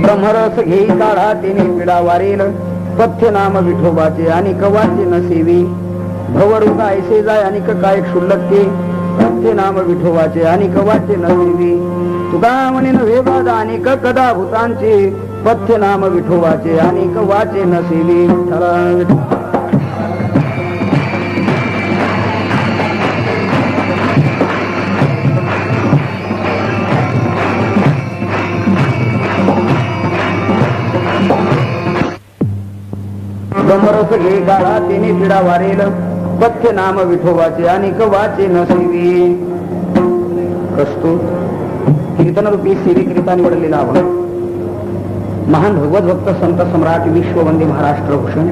ब्रह्मरस घेई काढा तिने पिडा वारेल, पथ्य नाम विठोबाचे आणि कवाचे नसेवी. भवरुग ऐसे जाय आणि काय क्षुल्लक ते, पथ्य नाम विठोबाचे आणि कवाचे नसेवी. तुका म्हणे नव्हे बाधा आणि कदा भूतांचे, पथ्य नाम विठोबाचे आणि कवाचे नसेवी. ब्रह्मरस घे गाळा तिने पिडा वारेल, पथ्य नाम विठोबाचे आणि कवाचे नसेवी. प्रस्तुत कीर्तन रूपी सेवी करिता निवडलेला आव्हान महान भगवत भक्त संत सम्राट विश्ववंदी महाराष्ट्र भूषण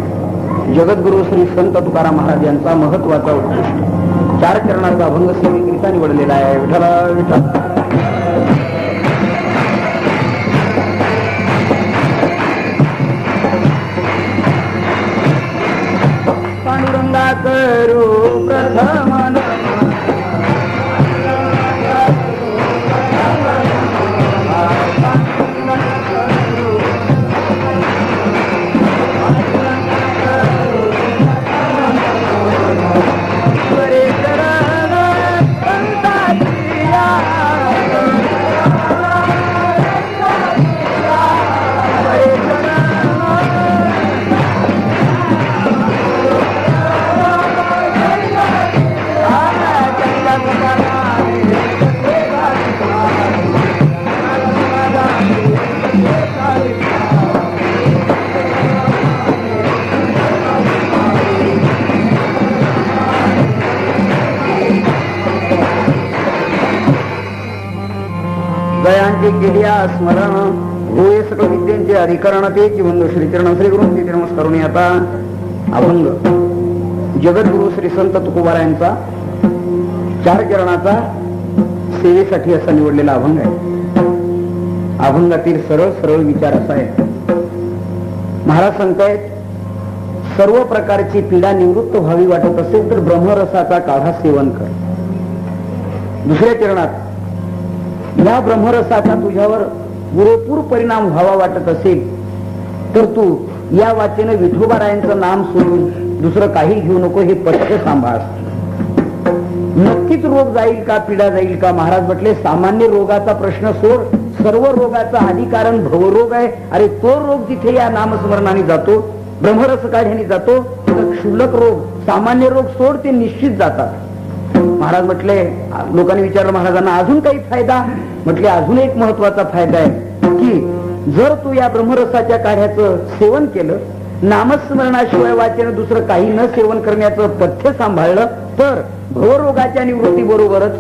जगद्गुरु श्री संत तुकाराम महाराज यांचा महत्वाचा उद्दिष्ट 4 चरणाचा अभंग सेवी करिता निवडलेला आहे. विठ्ठला विठ्ठल. पांडुरंगा करू प्रथम दयांचे केलिया स्मरण होय सकळ विद्यांचे अधिकरण ते जीवन श्रीचरण श्री गुरुंचे नमस्कारून आता अभंग जगद्गुरु श्री संत तुकोबारायांचा 4 चरणाचा सेवेसाठी असा निवडलेला अभंग आहे. अभंगातील सरळ सरळ विचार असा आहे. महाराज सांगतायत सर्व प्रकारची पीडा निवृत्त व्हावी वाटत असेल तर ब्रह्मरसाचा काढा सेवन कर. दुसऱ्या चरणात या ब्रह्मरसाचा तुझ्यावर पुरेपूर परिणाम व्हावा वाटत असेल तर तू या वाचेने विठोबारायांचं नाम सोडून दुसरं काही घेऊ नको, हे पथ्य सांभाळ. नक्कीच रोग जाईल का, पीडा जाईल का? महाराज म्हटले सामान्य रोगाचा प्रश्न सोड, सर्व रोगाचा आधी कारण भवरोग आहे. अरे तो रोग जिथे या नामस्मरणाने जातो, ब्रह्मरस काढ्याने जातो, तर क्षुल्लक रोग सामान्य रोग सोड, ते निश्चित जातात. महाराज म्हटले, लोकांनी विचारलं महाराजांना अजून काही फायदा? म्हटले अजून एक महत्वाचा फायदा आहे की जर तू या ब्रह्मरसाच्या काढ्याचं सेवन केलं, नामस्मरणाशिवाय वाचन दुसरं काही न सेवन करण्याचं पथ्य सांभाळलं तर भवरोगाच्या निवृत्ती बरोबरच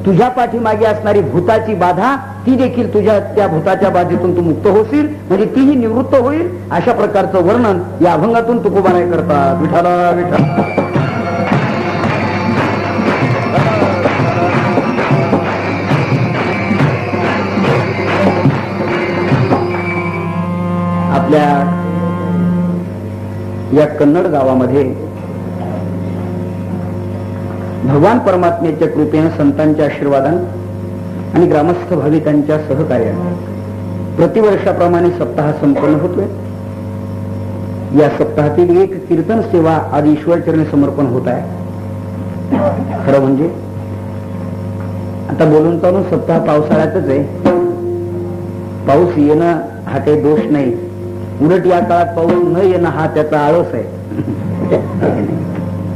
तुझ्या पाठीमागे असणारी भूताची बाधा ती देखील तुझ्या त्या भूताच्या बाधेतून तू मुक्त होशील, म्हणजे तीही निवृत्त होईल. अशा प्रकारचं वर्णन या अभंगातून तुकोबाराय करतात. विठ्ठला विठ्ठला. आपल्या या कन्नड गावामध्ये भगवान परमात्म्याच्या कृपेने, संतांच्या आशीर्वादाने आणि ग्रामस्थ भाविकांच्या सहकार्याने प्रतिवर्षाप्रमाणे सप्ताह संपन्न होतोय. या सप्ताहातील एक कीर्तन सेवा आदि ईश्वरचरणी समर्पण होत आहे. खरं म्हणजे आता बोलून चालून सप्ताह पावसाळ्यातच आहे. पाऊस येणं हा काही दोष नाही, उलट या काळात पाऊस न येणं हा त्याचा आळस आहे.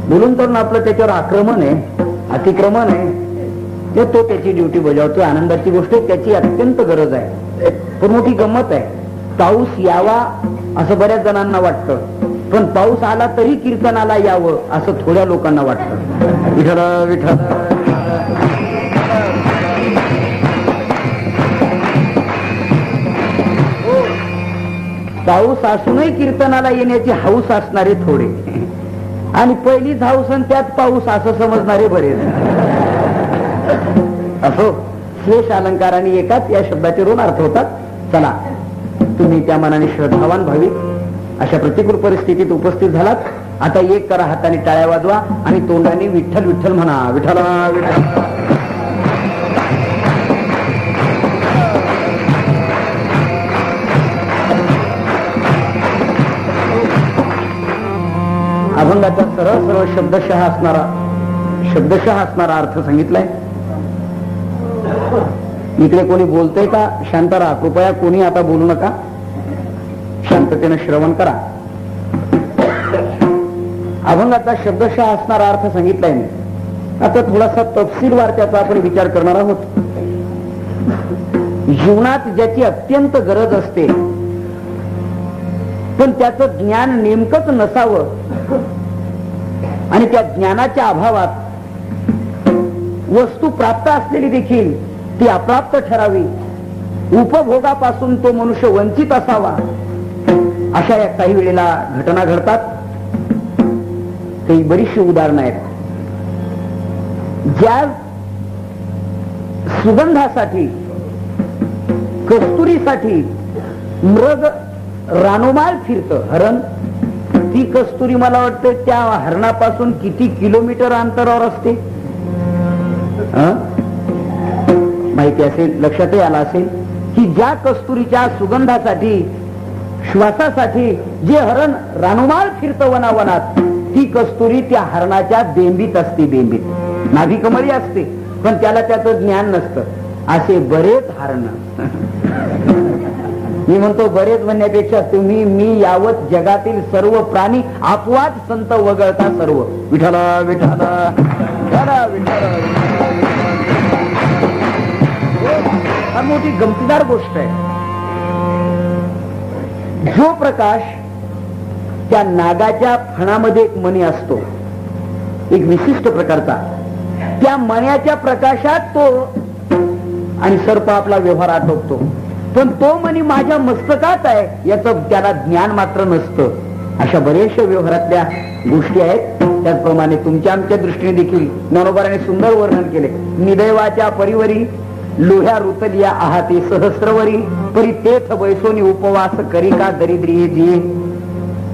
बोलून तर आपलं त्याच्यावर आक्रमण आहे, अतिक्रमण आहे, तो त्याची ड्युटी बजावतोय. आनंदाची गोष्ट आहे, त्याची अत्यंत गरज आहे. पण मोठी गंमत आहे, पाऊस यावा असं बऱ्याच जणांना वाटतं, पण पाऊस आला तरी कीर्तनाला यावं असं थोड्या लोकांना वाटतं. विठ्ठल विठ्ठल. पाऊस असूनही कीर्तनाला येण्याची हौस असणारे थोडे, आणि पहिलीच हौस आणि त्यात पाऊस असं समजणारे बरेच. असो, श्लेष अलंकाराने एकाच या शब्दाचे 2 अर्थ होतात. चला, तुम्ही त्या मनाने श्रद्धावान भाविक अशा प्रतिकूल परिस्थितीत उपस्थित झालात. आता एक करा, हाताने टाळ्या वाजवा आणि तोंडाने विठ्ठल विठ्ठल म्हणा. विठ्ठला विठ्ठल. अभंगाचा सरळ सरळ शब्दशः असणारा अर्थ सांगितलाय. इकडे कोणी बोलतंय का? शांत राहा कृपया, कोणी आता बोलू नका, शांततेनं श्रवण करा. अभंगाचा शब्दशः असणारा अर्थ सांगितलाय मी. आता थोडासा तपशीलवार त्याचा आपण विचार करणार आहोत. जीवनात ज्याची अत्यंत गरज असते पण त्याचं ज्ञान नेमकंच नसावं आणि त्या ज्ञानाच्या अभावात वस्तू प्राप्त असलेली देखील ती अप्राप्त ठरावी, उपभोगापासून तो मनुष्य वंचित असावा, अशा या काही वेळेला घटना घडतात. काही बरीचशी उदाहरणं आहेत. ज्या सुगंधासाठी, कस्तुरीसाठी मृग रानोमाळ फिरतं हरण, ती कस्तुरी मला वाटतं त्या हरणापासून किती किलोमीटर अंतरावर असते माहिती असेल, लक्षातही आला असेल की ज्या कस्तुरीच्या सुगंधासाठी, श्वासासाठी जे हरण रानोमाळ फिरतं वनावनात, ती कस्तुरी त्या हरणाच्या बेंबीत असते. बेंबीत नाभिकमळी असते पण त्याला त्याचं ज्ञान नसतं. असे बरेच हरण, मी म्हणतो बरेच म्हणण्यापेक्षा तुम्ही मी यावत जगातील सर्व प्राणी आपोआप संत वगळता सर्व. विठाला विठाला विठाला विठाला. फार मोठी गमतीदार गोष्ट आहे. जो प्रकाश त्या नागाच्या फणामध्ये एक मणी असतो, एक विशिष्ट प्रकारचा, त्या मण्याच्या प्रकाशात तो आणि सर्प आपला व्यवहार आटोपतो. पण तो मणी माझ्या मस्तकात आहे याचं त्याला ज्ञान मात्र नसतं. अशा बरेचशा व्यवहारातल्या गोष्टी आहेत. त्याचप्रमाणे तुमच्या आमच्या दृष्टीने देखील ज्ञानोबाराने सुंदर वर्णन केले. निदैवाच्या परिवरी लोह्या रुतलिया आहाते सहस्रवरी, परी तेथ बैसोनी उपवास करी का दरिद्री जी.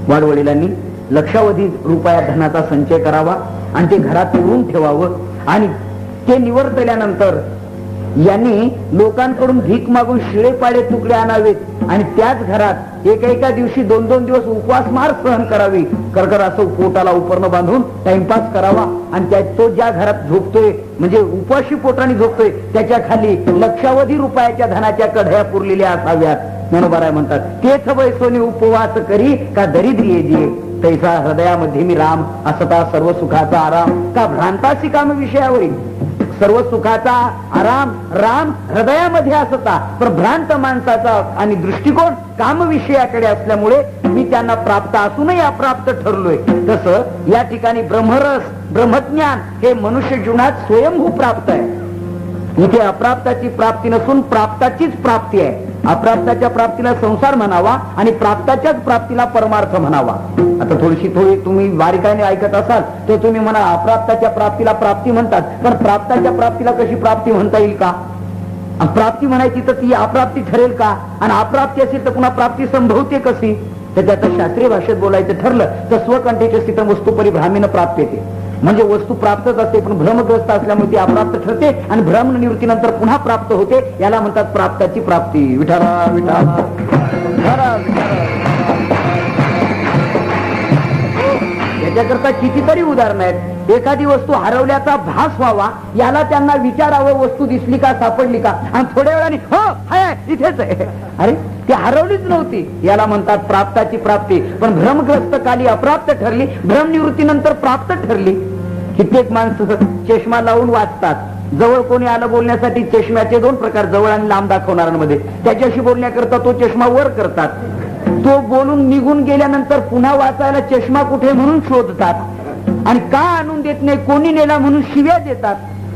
वाडवडिलांनी लक्षावधी रुपया धनाचा संचय करावा आणि ते घरात उरून ठेवावं आणि ते निवर्तल्यानंतर यांनी लोकांकडून भीक मागून शिळेपाडे तुकडे आणावेत आणि त्याच घरात एका दिवशी 2-2 दिवस उपवासमार सहन करावी. करकर असं पोटाला उपरणं बांधून टाइमपास करावा आणि त्या तो ज्या घरात झोपतोय म्हणजे उपाशी पोटाने झोपतोय त्याच्या खाली लक्षावधी रुपयाच्या धनाच्या कढया पुरलेल्या असाव्यात. ज्ञानोबाराय म्हणतात तेथ बैसोनी उपवास करी का दरिद्री जे, तैसा हृदयामध्ये मी राम असता सर्व सुखाचा आराम. का भ्रांतासी काम विषयावरील सर्व सुखाचा आराम राम हृदयामध्ये असता, पण भ्रांत माणसाचा आणि दृष्टिकोन काम विषयाकडे असल्यामुळे मी त्यांना प्राप्त असूनही अप्राप्त ठरलोय. तसं या ठिकाणी ब्रह्मरस ब्रह्मज्ञान हे मनुष्य जीवनात स्वयंभू प्राप्त आहे. इथे अप्राप्ताची प्राप्ती नसून प्राप्ताचीच प्राप्ती आहे. अप्राप्ताच्या प्राप्तीला संसार म्हणावा आणि प्राप्ताच्याच प्राप्तीला परमार्थ म्हणावा. आता थोडी तुम्ही बारीकाईने ऐकत असाल तर तुम्ही म्हणा अप्राप्ताच्या प्राप्तीला प्राप्ती म्हणतात, पण प्राप्ताच्या प्राप्तीला कशी प्राप्ती म्हणता येईल का? प्राप्ती म्हणायची तर ती अप्राप्ती ठरेल का? आणि अप्राप्ती असेल तर पुन्हा प्राप्ती संभवते कशी? तर त्याचं शास्त्रीय भाषेत बोलायचं ठरलं तर स्वकंठेच्या स्थित वस्तू परिभ्रामीनं प्राप्त येते. म्हणजे वस्तू प्राप्तच असते पण भ्रमग्रस्त असल्यामुळे ती अप्राप्त ठरते आणि भ्रम निवृत्तीनंतर पुन्हा प्राप्त होते. याला म्हणतात प्राप्ताची प्राप्ती. विठाला विठाला. याच्याकरता कितीतरी उदाहरणं आहेत. एखादी वस्तू हरवल्याचा भास व्हावा याला त्यांना विचारावं वस्तू दिसली का सापडली का, आणि थोड्या वेळाने हो हाय इथेच आहे, अरे ती हरवलीच नव्हती. याला म्हणतात प्राप्ताची प्राप्ती. पण भ्रमग्रस्त काली अप्राप्त ठरली, भ्रमनिवृत्तीनंतर प्राप्त ठरली. कित्येक माणसं चष्मा लावून वाचतात. जवळ कोणी आलं बोलण्यासाठी चष्म्याचे 2 प्रकार, जवळ आणि लांब दाखवणाऱ्यांमध्ये. त्याच्याशी बोलण्याकरता तो चष्मा वर करतात. तो बोलून निघून गेल्यानंतर पुन्हा वाचायला चष्मा कुठे म्हणून शोधतात आणि का आणून देत नाही, कोणी नेला म्हणून शिव्या देतात.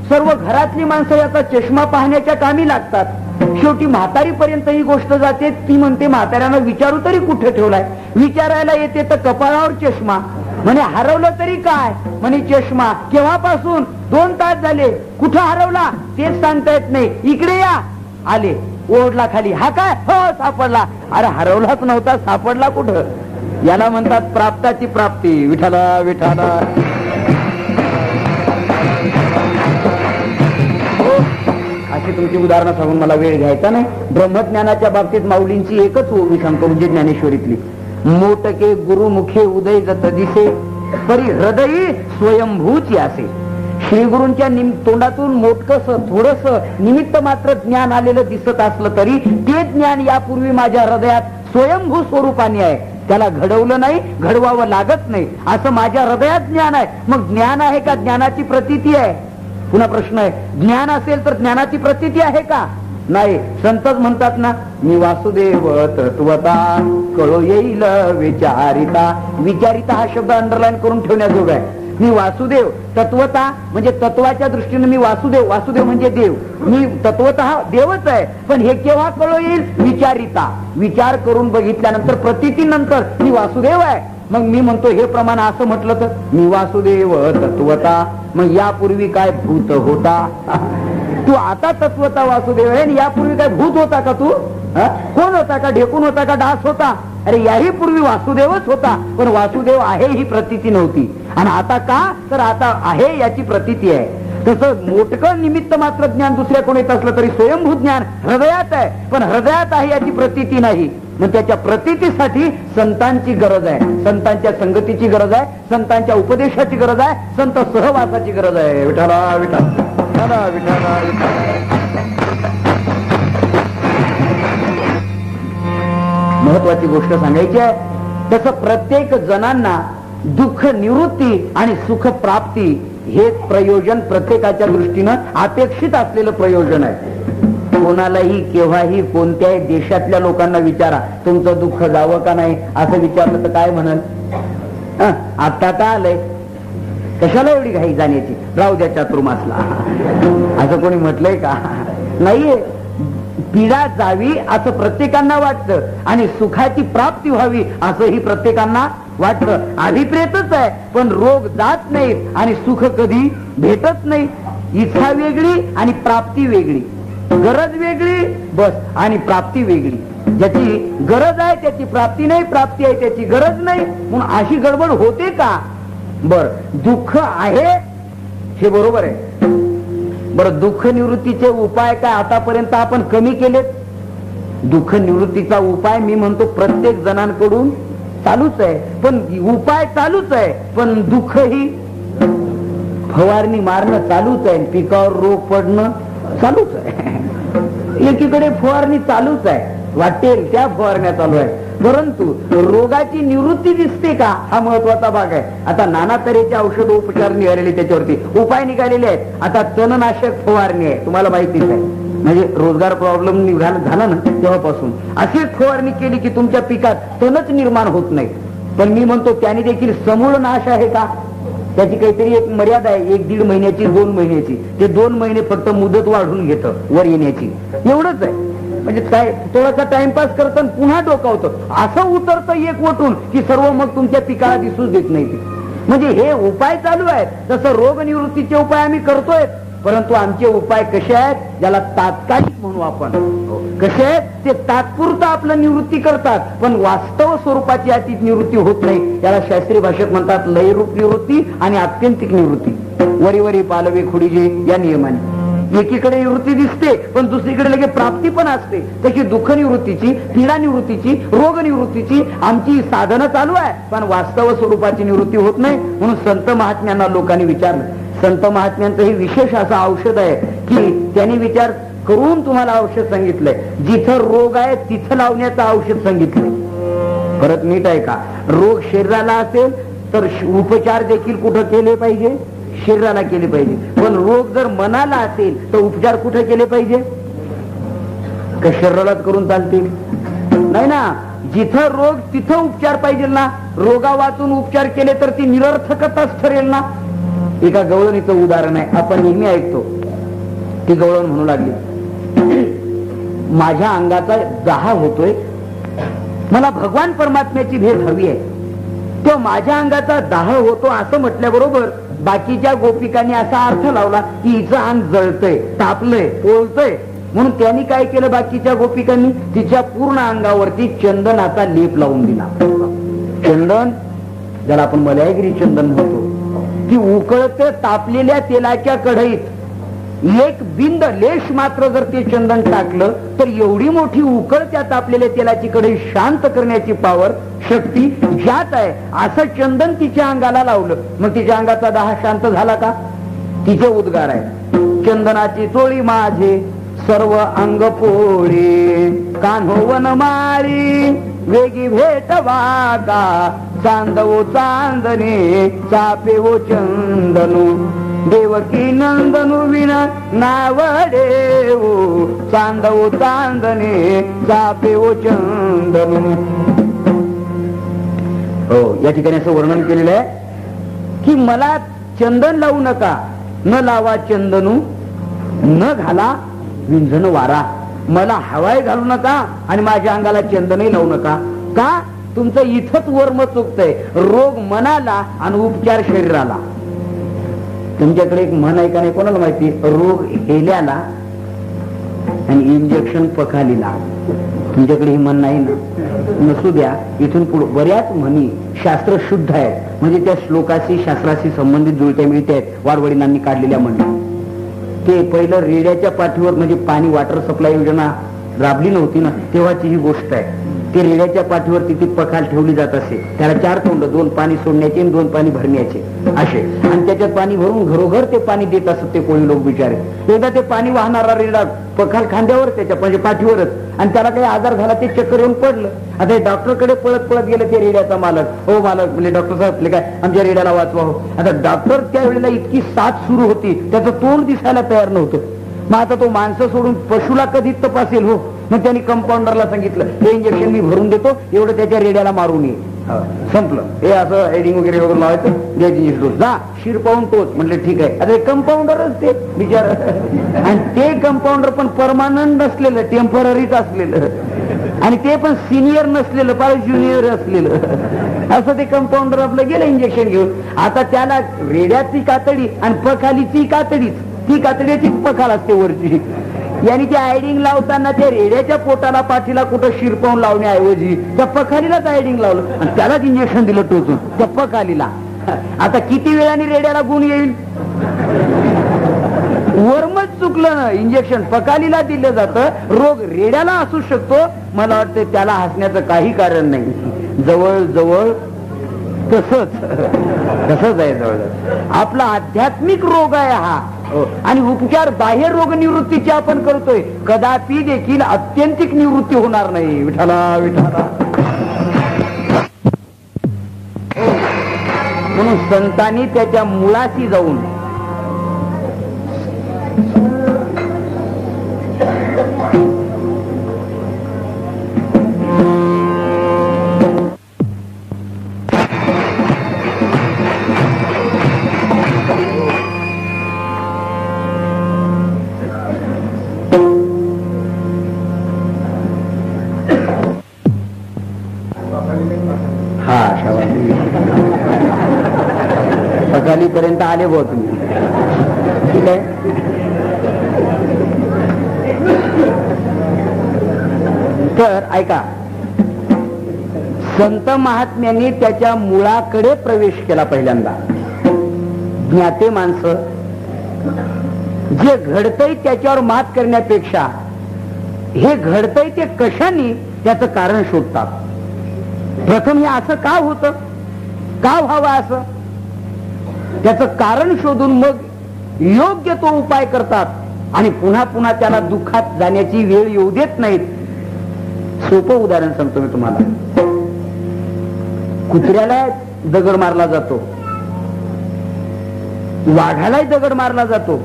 सर्व घरातली माणसं याचा चष्मा पाहण्याच्या कामी लागतात. शेवटी म्हातारीपर्यंत ही गोष्ट जाते. ती म्हणते म्हाताऱ्यानं विचारू तरी कुठे ठेवलाय, विचारायला येते तर कपाळावर चष्मा. म्हणे हरवलं तरी काय, म्हणे चष्मा. केव्हापासून? 2 तास झाले. कुठं हरवला तेच सांगता येत नाही. इकडे या. आले, ओढला खाली. हा काय? हो सापडला. अरे हरवलाच नव्हता, सापडला कुठं? याला म्हणतात प्राप्ताची प्राप्ती. विठाला विठाला. अशी तुमची उदाहरणं सांगून मला वेळ घ्यायचा नाही. ब्रह्मज्ञानाच्या बाबतीत माऊलींची एकच ओवी सांगतो म्हणजे ज्ञानेश्वरीतली. मोटके गुरुमुखे उदय जत दिसे तरी हृदयी स्वयंभूची असे. श्रीगुरूंच्या तोंडातून मोठकस थोडस निमित्त मात्र ज्ञान आलेलं दिसत असलं तरी ते ज्ञान यापूर्वी माझ्या हृदयात स्वयंभू स्वरूपाने आहे. त्याला घडवलं नाही, घडवावं लागत नाही, असं माझ्या हृदयात ज्ञान आहे. मग ज्ञान आहे का ज्ञानाची प्रतीती आहे? पुन्हा प्रश्न आहे, ज्ञान असेल तर ज्ञानाची प्रतीती आहे का? नाही. संतच म्हणतात ना, मी वासुदेव तत्वता कळो येईल विचारिता. विचारिता हा शब्द अंडरलाईन करून ठेवण्याजोगा आहे. मी वासुदेव तत्वता म्हणजे तत्वाच्या दृष्टीने मी वासुदेव. वासुदेव म्हणजे देव. मी तत्वतः देवच आहे, पण हे केव्हा कळो येईल? विचारिता. विचार करून बघितल्यानंतर प्रतीतीनंतर मी वासुदेव आहे. मग मी म्हणतो हे प्रमाण असं म्हटलं तर मी वासुदेव तत्वता. मग यापूर्वी काय भूत होता? तू आता तत्वता वासुदेव आहे आणि यापूर्वी काय भूत होता का तू? कोण होता का? ढेकून होता का? डास होता? अरे याही पूर्वी वासुदेवच होता, पण वासुदेव आहे ही प्रतीती नव्हती. आणि आता का? तर आता आहे याची प्रतीती आहे. तसं मोठकं निमित्त मात्र ज्ञान दुसऱ्या कोण येत असलं तरी स्वयंभूत ज्ञान हृदयात आहे, पण हृदयात आहे याची प्रतीती नाही. मग त्याच्या प्रतीतीसाठी संतांची गरज आहे, संतांच्या संगतीची गरज आहे, संतांच्या उपदेशाची गरज आहे, संत सहवासाची गरज आहे. विठाला विठाला विठाला विठाला विठाला. महत्वाची गोष्ट सांगायची आहे. तसं प्रत्येक जणांना दुःख निवृत्ती आणि सुख प्राप्ती हे प्रयोजन प्रत्येकाच्या दृष्टीनं अपेक्षित असलेलं प्रयोजन आहे. कोणालाही केव्हाही कोणत्याही देशातल्या लोकांना विचारा, तुमचं दुःख जावं का नाही असं विचारलं तर काय म्हणाल? आता का आलंय, कशाला एवढी घाई जाण्याची, राहू द्या चातुर्मासला, असं कोणी म्हटलंय का? नाहीये. पीडा जावी असं प्रत्येकांना वाटतं आणि सुखाची प्राप्ती व्हावी असंही प्रत्येकांना वाटतं. अभिप्रेतच आहे, पण रोग जात नाहीत आणि सुख कधी भेटत नाही. इच्छा वेगळी आणि प्राप्ती वेगळी, गरज वेगळी बस आणि प्राप्ती वेगळी. ज्याची गरज आहे त्याची प्राप्ती नाही, प्राप्ती आहे त्याची गरज नाही, म्हणून अशी गडबड होते का? बर, दुःख आहे हे बरोबर आहे. बरं, दुःख निवृत्तीचे उपाय काय आतापर्यंत आपण कमी केलेत? दुःख निवृत्तीचा उपाय मी म्हणतो प्रत्येक जणांकडून चालूच आहे, पण उपाय चालूच आहे, पण दुःख ही फवारणी मारणं चालूच आहे, पिकावर रोग पडणं चालूच आहे. एकीकडे फवारणी चालूच आहे, वाटेल त्या फवारण्या चालू आहे, परंतु रोगाची निवृत्ती दिसते का हा महत्वाचा भाग आहे. आता नाना तऱ्हेचे औषध उपचार निघालेले, त्याच्यावरती उपाय निघालेले आहेत. आता तणनाशक फवारणी आहे, तुम्हाला माहितीच आहे. म्हणजे रोजगार प्रॉब्लेम झाला ना तेव्हापासून अशी फवारणी केली की तुमच्या पिकात तणच निर्माण होत नाही. पण मी म्हणतो त्याने देखील समूळ नाश आहे का? त्याची काहीतरी एक मर्यादा आहे, 1-1.5 महिन्याची, 2 महिन्याची. ते 2 महिने फक्त मुदत वाढून घेतं वर येण्याची, एवढंच आहे. म्हणजे काय थोडासा टाइमपास करतं पुन्हा डोकावतं, असं उतरतं एक वटून की सर्व मग तुमच्या पिकाला दिसूच देत नाही. म्हणजे हे उपाय चालू आहेत. तसं रोग निवृत्तीचे उपाय आम्ही करतोय, परंतु आमचे उपाय कसे आहेत, ज्याला तात्कालिक म्हणू आपण, कसे आहेत ते तात्पुरतं आपलं निवृत्ती करतात, पण वास्तव स्वरूपाची याची निवृत्ती होत नाही. त्याला शास्त्रीय भाषेत म्हणतात लयरूप निवृत्ती आणि आत्यंतिक निवृत्ती. वरी पालवे खुडीजे या नियमाने एकीकडे निवृत्ती दिसते, पण दुसरीकडे लगे प्राप्ती पण असते. तशी दुःख निवृत्तीची, पीडा निवृत्तीची, रोग निवृत्तीची आमची साधनं चालू आहे, पण वास्तव स्वरूपाची निवृत्ती होत नाही. म्हणून संत महात्म्यांना लोकांनी विचारलं. संत महात्म्यांचं हे विशेष असं औषध आहे की त्यांनी विचार करून तुम्हाला औषध सांगितलंय. जिथं रोग आहे तिथं लावण्याचं औषध सांगितलंय. परत नीट आहे का? रोग शरीराला असेल तर उपचार देखील कुठं केले पाहिजे? शरीराला केले पाहिजे. पण रोग जर मनाला असेल तर उपचार कुठे केले पाहिजे? का शरीरालाच करून चालतील? नाही ना. जिथं रोग तिथं उपचार पाहिजे ना. रोगा वाचून उपचार केले तर ती निरर्थकताच ठरेल ना. एका गवळणीचं उदाहरण आहे, आपण नेहमी ऐकतो. ती गवळण म्हणू लागली, माझ्या अंगाचा दाह होतोय, मला भगवान परमात्म्याची भेट हवी आहे. तो माझ्या अंगाचा दाह होतो असं म्हटल्याबरोबर बाकीच्या गोपिकांनी असा अर्थ लावला की हिचं अंग जळतंय, तापलंय, ओळतंय. म्हणून त्यांनी काय केलं, बाकीच्या गोपिकांनी तिच्या पूर्ण अंगावरती चंदनाचा लेप लावून दिला. चंदन, ज्याला आपण मलयागिरी चंदन म्हणतो, ती उकळते तापलेल्या तेलाच्या कढईत एक बिंद लेश मात्र जर ते चंदन टाकलं तर एवढी मोठी उकळ त्या तापलेल्या तेलाची कढई शांत करण्याची पावर, शक्ती ज्यात आहे. असं चंदन तिच्या अंगाला लावलं, मग तिच्या अंगाचा दाह शांत झाला का? तिचे उद्गार आहे, चंदनाची चोळी माझे सर्व अंग पोळे, कान्होवन माळी वेगी भेटवा का, चांदवो चांदणे चापेवो चंदनू, देवकी नंदनु विना नावडेवो, चांदवो चांदणे चापेवो चंदनू. हो, या ठिकाणी असं वर्णन केलेलं आहे की मला चंदन लावू नका, न लावा चंदनू, न घाला विंझण वारा. मला हवाय घालू नका आणि माझ्या अंगाला चंदनही लावू नका. का? तुमचं इथंच वर्म चुकतंय. रोग मनाला आणि उपचार शरीराला. तुमच्याकडे एक म्हण आहे का नाही कोणाला माहिती? रोग हेल्याला आणि इंजेक्शन पखालीला. तुमच्याकडे ही म्हण नाही ना? नसू द्या. इथून पुढे बऱ्याच म्हणी शास्त्र शुद्ध आहेत, म्हणजे त्या श्लोकाशी शास्त्राशी संबंधित जुळत्या मिळत्या आहेत. वाडवडिलांनी काढलेल्या म्हणी. ते पहिलं रेड्याच्या पाठीवर, म्हणजे पाणी वॉटर सप्लाय योजना राबली नव्हती ना, तेव्हाची ही गोष्ट आहे. ते रेड्याच्या पाठीवर तिथे पखाल ठेवली जात असे. त्याला 4 तोंड, 2 पाणी सोडण्याचे आणि 2 पाणी भरण्याचे असे, आणि त्याच्यात पाणी भरून घरोघर ते पाणी देत असत ते कोळी लोक बिचारे. एकदा ते पाणी वाहणारा रेडा पखाल खांद्यावर, त्याच्या म्हणजे पाठीवरच, आणि त्याला काही आजार झाला, ते चक्कर येऊन पडलं. आता डॉक्टरकडे पळत पळत गेले ते रेड्याचा मालक. हो मालक, म्हणजे डॉक्टर साहेब काय आमच्या रेड्याला वाचवा हो. आता डॉक्टर त्यावेळेला इतकी साथ सुरू होती, त्याचं तोंड दिसायला तयार नव्हतं. मग आता तो माणसं सोडून पशुला कधी तपासेल हो. मग त्यांनी कंपाऊंडरला सांगितलं, हे इंजेक्शन मी भरून देतो, एवढं त्याच्या रेड्याला मारून ये. संपलं. हे असं हेडिंग वगैरे वगैरे लावायचं, द्यायची डोस, जा शिर पाहून तोच. म्हटलं ठीक आहे. आता कंपाऊंडरच ते बिचार, आणि ते कंपाऊंडर पण परमानंट नसलेलं, टेम्पररीच असलेलं, आणि ते पण सिनियर नसलेलं, फार ज्युनियर असलेलं. असं ते कंपाऊंडर आपलं गेलं इंजेक्शन घेऊन. आता त्याला रेड्याची कातडी आणि पखालीची कातडीच, ती कातड्याची पखाल असते वरची. यांनी ते आयडिंग लावताना त्या रेड्याच्या पोटाला पाठीला कुठं शिरपावून लावण्याऐवजी त्या पखालीलाच आयडिंग लावलं आणि त्यालाच इंजेक्शन दिलं टोचून त्या पखालीला. आता किती वेळाने रेड्याला गुण येईल? वर्मच चुकलं ना. इंजेक्शन पखालीला दिलं जातं, रोग रेड्याला असू शकतो. मला वाटतं त्याला हसण्याचं काही कारण नाही. जवळ जवळ तसंच आहे. जवळ आपला आध्यात्मिक रोग आहे हा, आणि उपचार बाह्य रोग निवृत्तीचे आपण करतोय. कदापि देखील अत्यंतिक निवृत्ती होणार नाही. विठाला विठाला. म्हणून संतांनी त्याच्या मुळाशी जाऊन पर्यंत आले भाऊ तुम्ही. ठीक आहे. तर ऐका, संत महात्म्यांनी त्याच्या मुळाकडे प्रवेश केला पहिल्यांदा. ज्ञाते माणसं जे घडतंय त्याच्यावर मात करण्यापेक्षा हे घडतंय ते कशाने त्याचं कारण शोधतात. प्रथम हे असं का होतं, का व्हावं असं, त्याचं कारण शोधून मग योग्य तो उपाय करतात आणि पुन्हा पुन्हा त्याला दुःखात जाण्याची वेळ येऊ देत नाहीत. सोपं उदाहरण सांगतो मी तुम्हाला. कुत्र्याला दगड मारला जातो, वाघालाही दगड मारला जातो,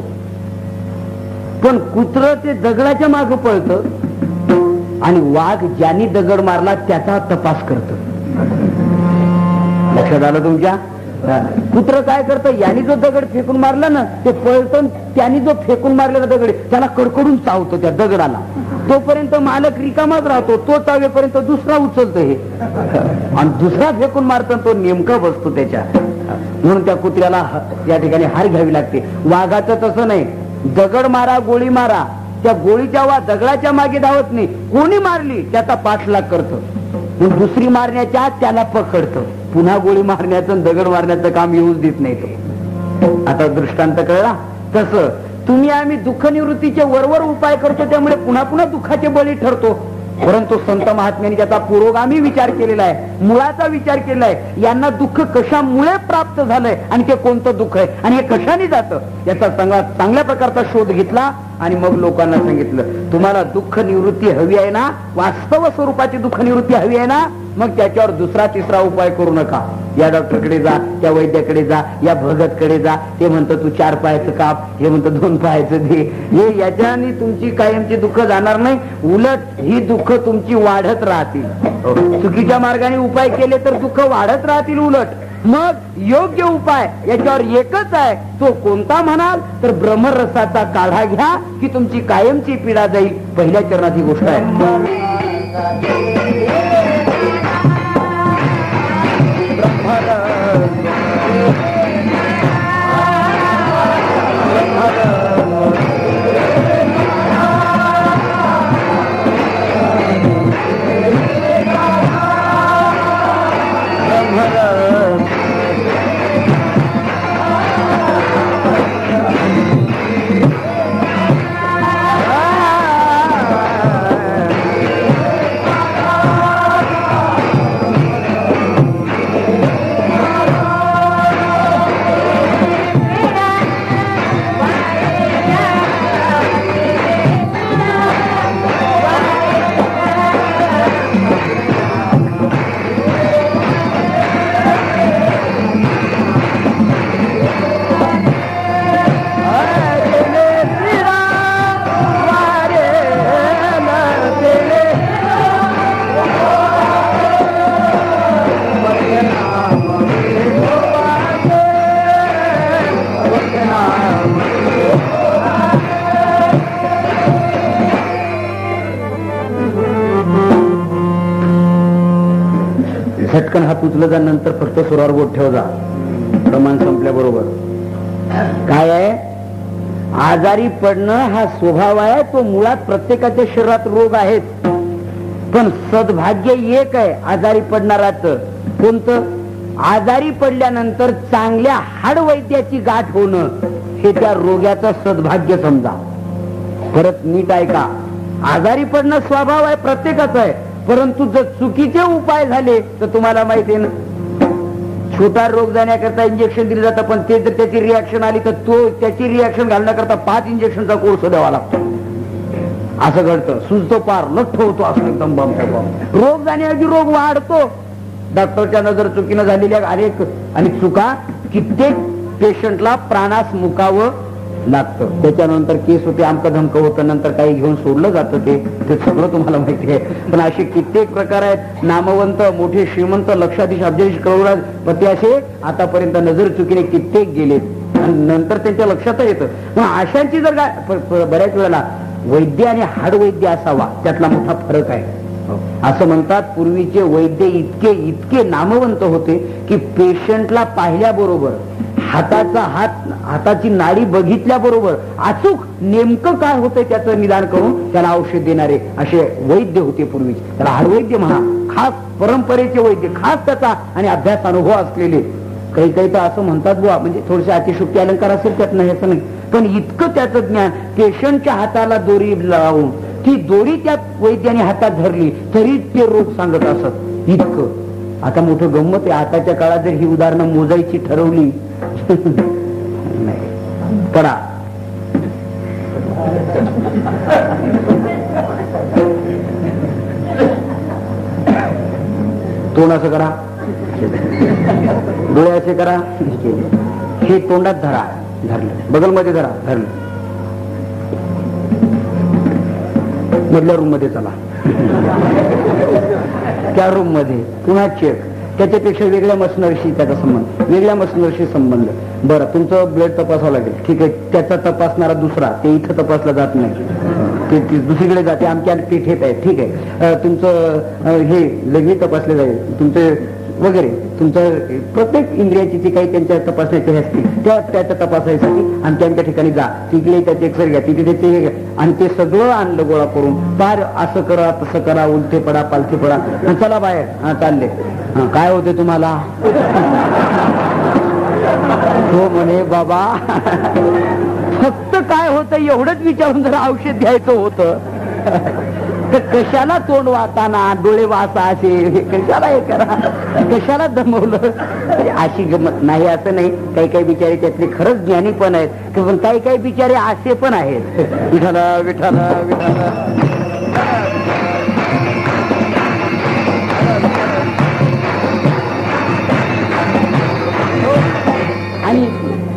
पण कुत्र ते दगडाच्या मागे पळतं आणि वाघ ज्यांनी दगड मारला त्याचा तपास करत. लक्षात आलं तुमच्या? कुत्र काय करतं, यांनी जो दगड फेकून मारला ना ते पळतं, त्यांनी जो फेकून मारलेला दगड त्याला कडकडून चावतो त्या दगडाला. तोपर्यंत मालक रिकामाच राहतो, तो चावेपर्यंत दुसरा उचलतो हे, आणि दुसरा फेकून मारतो तो नेमका बसतो त्याच्या. म्हणून त्या कुत्र्याला या ठिकाणी हार घ्यावी लागते. वाघाचं तसं नाही, दगड मारा गोळी मारा, त्या गोळीच्या दगडाच्या मागे धावत नाही. कोणी मारली त्याचा पाठलाग करतं, मग दुसरी मारण्याच्या आत त्याला पकडतं. पुन्हा गोळी मारण्याचं दगड मारण्याचं काम येऊच देत नाही तो. आता दृष्टांत कळला. तसं तुम्ही आम्ही दुःख निवृत्तीचे वरवर उपाय करतो, त्यामुळे पुन्हा पुन्हा दुःखाचे बळी ठरतो. परंतु संत महात्म्यांनी त्याचा पुरोगामी विचार केलेला आहे, मुळाचा विचार केलेला आहे. यांना दुःख कशामुळे प्राप्त झालंय आणि ते कोणतं दुःख आहे आणि हे कशाने जातं याचा चांगल्या प्रकारचा शोध घेतला आणि मग लोकांना सांगितलं, तुम्हाला दुःख निवृत्ती हवी आहे ना, वास्तव स्वरूपाची दुःख निवृत्ती हवी आहे ना, मग त्याच्यावर दुसरा तिसरा उपाय करू नका. या डॉक्टरकडे जा, त्या वैद्याकडे जा, या भगतकडे जा, ते म्हणतं तू 4 पायाचं काप, हे म्हणतं 2 पायाचं दे. हे याच्याने तुमची कायमची दुःख जाणार नाही, उलट ही दुःख तुमची वाढत राहतील. चुकीच्या मार्गाने उपाय केले तर दुःख वाढत राहतील उलट. मग योग्य उपाय याच्यावर एकच आहे, तो कोणता म्हणाल तर ब्रह्मरसाचा काढा घ्या की तुमची कायमची पीडा जाईल. पहिल्या चरणात ही गोष्ट आहे. झटकन हात उचल जा, नंतर फक्त सुरावर बोट ठेव जा, प्रमाण संपल्याबरोबर. काय आहे, आजारी पडणं हा स्वभाव आहे, तो मुळात प्रत्येकाच्या शरीरात रोग आहेत. पण सद्भाग्य एक आहे आजारी पडणाराचं, कोणतं, आजारी पडल्यानंतर चांगल्या हाडवैद्याची गाठ होणं हे त्या रोग्याचं सद्भाग्य समजा. परत नीट ऐका, आजारी पडणं स्वभाव आहे प्रत्येकाचा आहे, परंतु जर चुकीचे उपाय झाले तर तुम्हाला माहिती आहे ना, छोटा रोग जाण्याकरता इंजेक्शन दिलं जातं, पण ते जर त्याची रिॲक्शन आली तर तो त्याची रिॲक्शन घालण्याकरता 5 इंजेक्शनचा कोर्स द्यावा लागतो. असं घडतं, सुजतो पार, लठ्ठ होतो, असं एकदम बंब. रोग जाण्याऐवजी रोग वाढतो. डॉक्टरच्या नजर चुकीनं झालेल्या अनेक आणि चुका कित्येक पेशंटला प्राणास मुकावं लागतं. त्याच्यानंतर केस होते, आमचं धमकं होतं, नंतर काही घेऊन सोडलं जातं, ते सगळं तुम्हाला माहिती आहे. पण असे कित्येक प्रकार आहेत, नामवंत मोठे श्रीमंत लक्षाधीश अब्जाधीश करोडपती असे आतापर्यंत नजर चुकीने कित्येक गेलेत आणि नंतर त्यांच्या लक्षात येतं. पण अशांची जर बऱ्याच वेळेला वैद्य आणि हाडवैद्य असावा त्यातला मोठा फरक आहे. असं म्हणतात, पूर्वीचे वैद्य इतके इतके नामवंत होते की पेशंटला पाहिल्याबरोबर हाताची नाडी बघितल्याबरोबर अचूक नेमकं काय होतंय त्याचं निदान करून त्याला औषध देणारे असे वैद्य होते पूर्वीचे. त्याला हाडवैद्य म्हणा, खास परंपरेचे वैद्य, खास त्याचा आणि अभ्यास अनुभव असलेले. काही काही तर असं म्हणतात बुवा, म्हणजे थोडेसे अतिशुक्ती अलंकार असेल त्यात, नाही असं नाही, पण इतकं त्याचं ज्ञान, पेशंटच्या हाताला दोरी लावून ती दोरी त्या वैद्याने हातात धरली तरी ते रोग सांगत असत, इतकं. आता मोठं गंमत आहे, आताच्या काळात जर ही उदाहरणं मोजायची ठरवली नाही पडा. तोंड असं करा, डोळे असे करा, हे तोंडात धरा, धरलं, बगलमध्ये धरा, धरलं, मधल्या रूम मध्ये चला, त्या रूम मध्ये पुन्हा चेक, त्याच्यापेक्षा वेगळ्या मशनरीशी त्याचा संबंध, वेगळ्या मशनरीशी संबंध. बरं, तुमचं ब्लड तपासावं लागेल, ठीक आहे, त्याचा तपासणारा दुसरा, ते इथं तपासला जात नाही, ते दुसरीकडे जाते, आमच्या पीठ हेत आहे, ठीक आहे, तुमचं हे लघवी तपासले जाईल, तुमचे वगैरे, तुमचं प्रत्येक इंद्रियाची जी काही त्यांच्या तपासण्याची असते त्याच्या तपासायसाठी आमच्या ठिकाणी जा, तिकडे त्याचे एक्सरे घ्या, तिथे त्याचे, आणि ते सगळं आणलं गोळा करून, फार असं करा तसं करा, उलटे पडा पालथे पडा, चला बाहेर, हा चालले, काय होते तुम्हाला, तो म्हणे बाबा फक्त काय होतं एवढंच विचारून जर औषध घ्यायचं होतं तर कशाला तोंड वाचताना डोळे वाचा असे कशाला हे करा, कशाला दमवलं. अशी गमत नाही असं नाही. काही काही बिचारे त्यातले खरंच ज्ञानी पण आहेत, पण काही काही बिचारे असे पण आहेत. विठाला विठाला विठाला आणि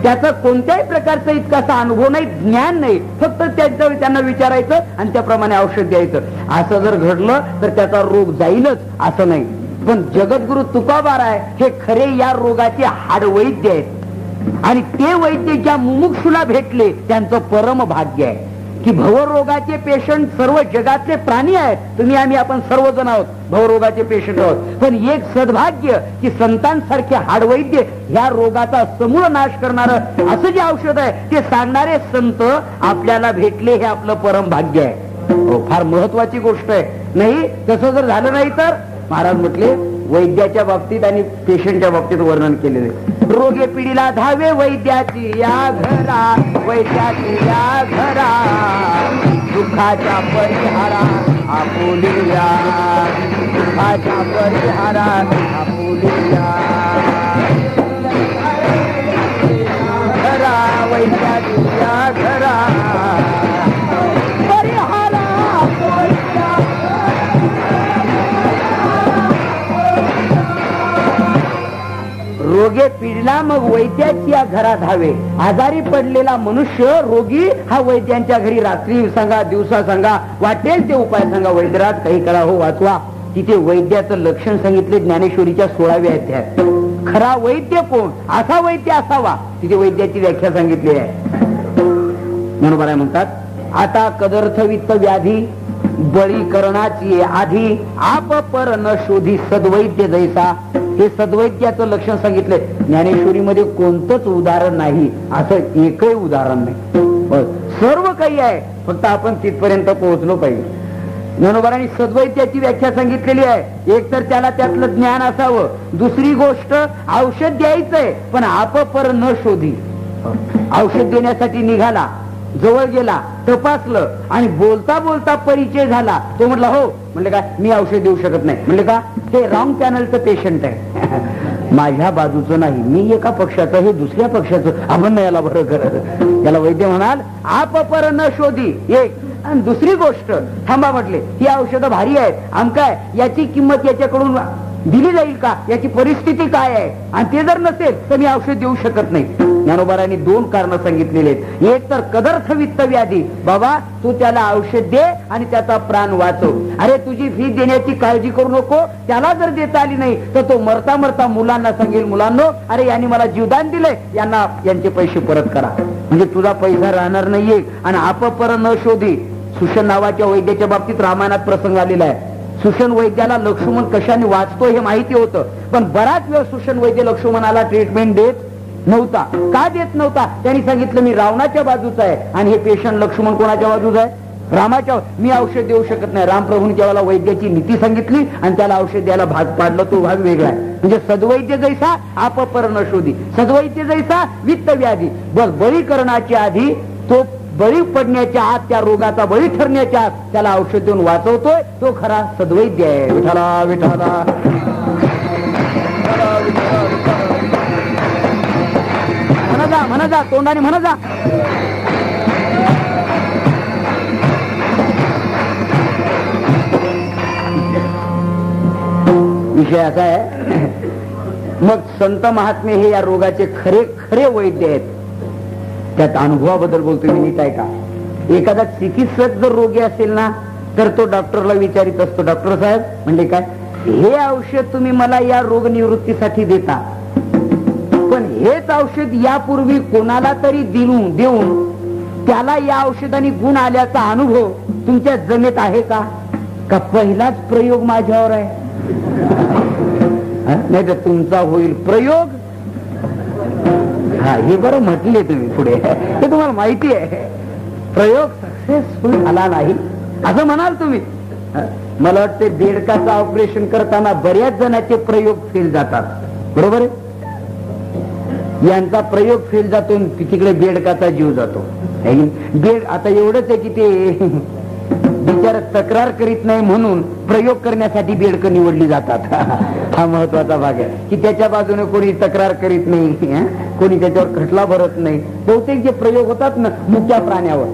त्याचा कोणत्याही प्रकारचा इतका असा अनुभव नाही, ज्ञान नाही, फक्त त्यांना विचारायचं आणि त्याप्रमाणे औषध द्यायचं. असं जर घडलं तर त्याचा रोग जाईलच असं नाही. पण जगद्गुरु तुकोबा राय हे खरे या रोगाचे हाडवैद्य आहेत आणि ते वैद्य ज्या मुमुक्षुला भेटले त्यांचं परम भाग्य आहे की भवरोगाचे पेशंट सर्व जगातले प्राणी आहेत. तुम्ही आम्ही आपण सर्वजण आहोत भवरोगाचे पेशंट आहोत. पण एक सद्भाग्य की संतांसारखे हाडवैद्य ह्या रोगाचा समूळ नाश करणारं असं जे औषध आहे ते सांगणारे संत आपल्याला भेटले हे आपलं परम भाग्य आहे. फार महत्वाची गोष्ट आहे. नाही तसं जर झालं नाही तर महाराज म्हटले वैद्याच्या बाबतीत आणि पेशंटच्या बाबतीत वर्णन केलेले. रोगे पिढीला धावे वैद्याची या घरा, वैद्याची या घरा, दुःखाच्या परिहारा आपुलिया, दुःखाच्या परिहारा आपुलिया घरा, वैद्याची या घरा परिहारा आपुलिया. रोगे पिढला मग वैद्याच्या घरात धावे. आजारी पडलेला मनुष्य रोगी हा वैद्यांच्या घरी रात्री सांगा दिवसा सांगा वाटेल ते उपाय सांगा. वैद्यराज काही करा हो वाचवा. तिथे वैद्याचं लक्षण सांगितले ज्ञानेश्वरीच्या 16व्या अध्यायात. खरा वैद्य कोण, असा वैद्य असावा तिथे वैद्याची व्याख्या सांगितली आहे. म्हणून आहे म्हणतात आता कदर्थवित्त व्याधी बळी करणाची आधी आप पर न शोधी सद्वैद्य जैसा. हे सद्वैद्याचं लक्षण सांगितलंय. ज्ञानेश्वरीमध्ये कोणतंच उदाहरण नाही, असं एकही उदाहरण नाही. सर्व काही आहे, फक्त आपण तिथपर्यंत पोहोचलो पाहिजे. ज्ञानोबारांनी सद्वैद्याची व्याख्या सांगितलेली आहे. एक तर त्याला त्यातलं ज्ञान असावं, दुसरी गोष्ट औषध द्यायचंय पण आपपर न शोधी. औषध देण्यासाठी निघाला, जवळ गेला, तपासलं आणि बोलता बोलता परिचय झाला. तो म्हटला हो. म्हणले का मी औषध देऊ शकत नाही. म्हणले का ते रॉंग पॅनलचं पेशंट आहे, माझ्या बाजूचं नाही, मी एका पक्षाचं हे दुसऱ्या पक्षाचं, आपण नाही याला बरं करत. त्याला वैद्य म्हणाल आपपर न शोधी एक. आणि दुसरी गोष्ट थांबा म्हटले ही औषधं भारी आहेत, आमकाय याची किंमत याच्याकडून दिली जाईल का, याची परिस्थिती काय आहे, आणि ते जर नसेल तर मी औषध देऊ शकत नाही. ज्ञानोबारांनी 2 कारण सांगितलेले आहेत. एक तर कदर्थ वित्त व्याधी, बाबा तू त्याला औषध दे आणि त्याचा प्राण वाचव. अरे तुझी फी देण्याची काळजी करू नको. त्याला जर देता आली नाही तर तो मरता मरता मुलांना सांगेल, मुलांनो अरे यांनी मला जीवदान दिलंय, यांना यांचे पैसे परत करा. म्हणजे तुझा पैसा राहणार नाहीये. आणि आपपर न शोधी सुषण नावाच्या वैद्याच्या बाबतीत रामायणात प्रसंग आलेला आहे. सुषण वैद्याला लक्ष्मण कशाने वाचतो हे माहिती होतं, पण बराच वेळ सुषण वैद्य लक्ष्मणाला ट्रीटमेंट देत नव्हता. का देत नव्हता? त्यांनी सांगितलं मी रावणाच्या बाजूचा आहे आणि हे पेशंट लक्ष्मण कोणाच्या बाजूचा आहे, रामाच्या. मी औषध देऊ शकत नाही. रामप्रभूंनी त्याला वैद्याची नीती सांगितली आणि त्याला औषध द्यायला भाग पाडलं. तो भाग वेगळा आहे. म्हणजे सद्वैद्य जैसा आपपर न शोधी, सद्वैद्य जैसा वित्त व्याधी. बस बळी करण्याच्या आधी तो बळी पडण्याच्या आत, त्या रोगाचा बळी ठरण्याच्या आत त्याला औषध देऊन वाचवतोय, तो खरा सद्वैद्य आहे. विठाला विठाला म्हणा जा तोंडाने म्हणा जा. विषय असा आहे. मग संत महात्मे हे या रोगाचे खरे खरे वैद्य आहेत. त्यात अनुभवाबद्दल बोलतो मी, नीट आहे का. एखादा चिकित्सक जर रोगी असेल ना तर तो डॉक्टरला विचारित असतो, डॉक्टर साहेब म्हणजे काय, हे औषध तुम्ही मला या रोग निवृत्तीसाठी देता, पण हेच औषध यापूर्वी कोणाला तरी देऊन त्याला या औषधाने गुण आल्याचा अनुभव तुमच्या जमेत आहे का? का पहिलाच प्रयोग माझ्यावर आहे? नाही तर तुमचा होईल प्रयोग. हा हे बरं म्हटले तुम्ही पुढे, हे तुम्हाला माहिती आहे. प्रयोग सक्सेसफुल झाला नाही असं म्हणाल तुम्ही. मला वाटते बेडकाचं ऑपरेशन करताना बऱ्याच जणांचे प्रयोग फेल जातात, बरोबर आहे. यांचा प्रयोग फेल जातो, तिकडे बेडकाचा जीव जातो. बेड आता एवढंच आहे की ते बिचार तक्रार करीत नाही म्हणून प्रयोग करण्यासाठी बेडकं निवडली जातात. हा महत्वाचा भाग आहे की त्याच्या बाजूने कोणी तक्रार करीत नाही, कोणी त्याच्यावर खटला भरत नाही. बहुतेक जे प्रयोग होतात ना मुक्या प्राण्यावर,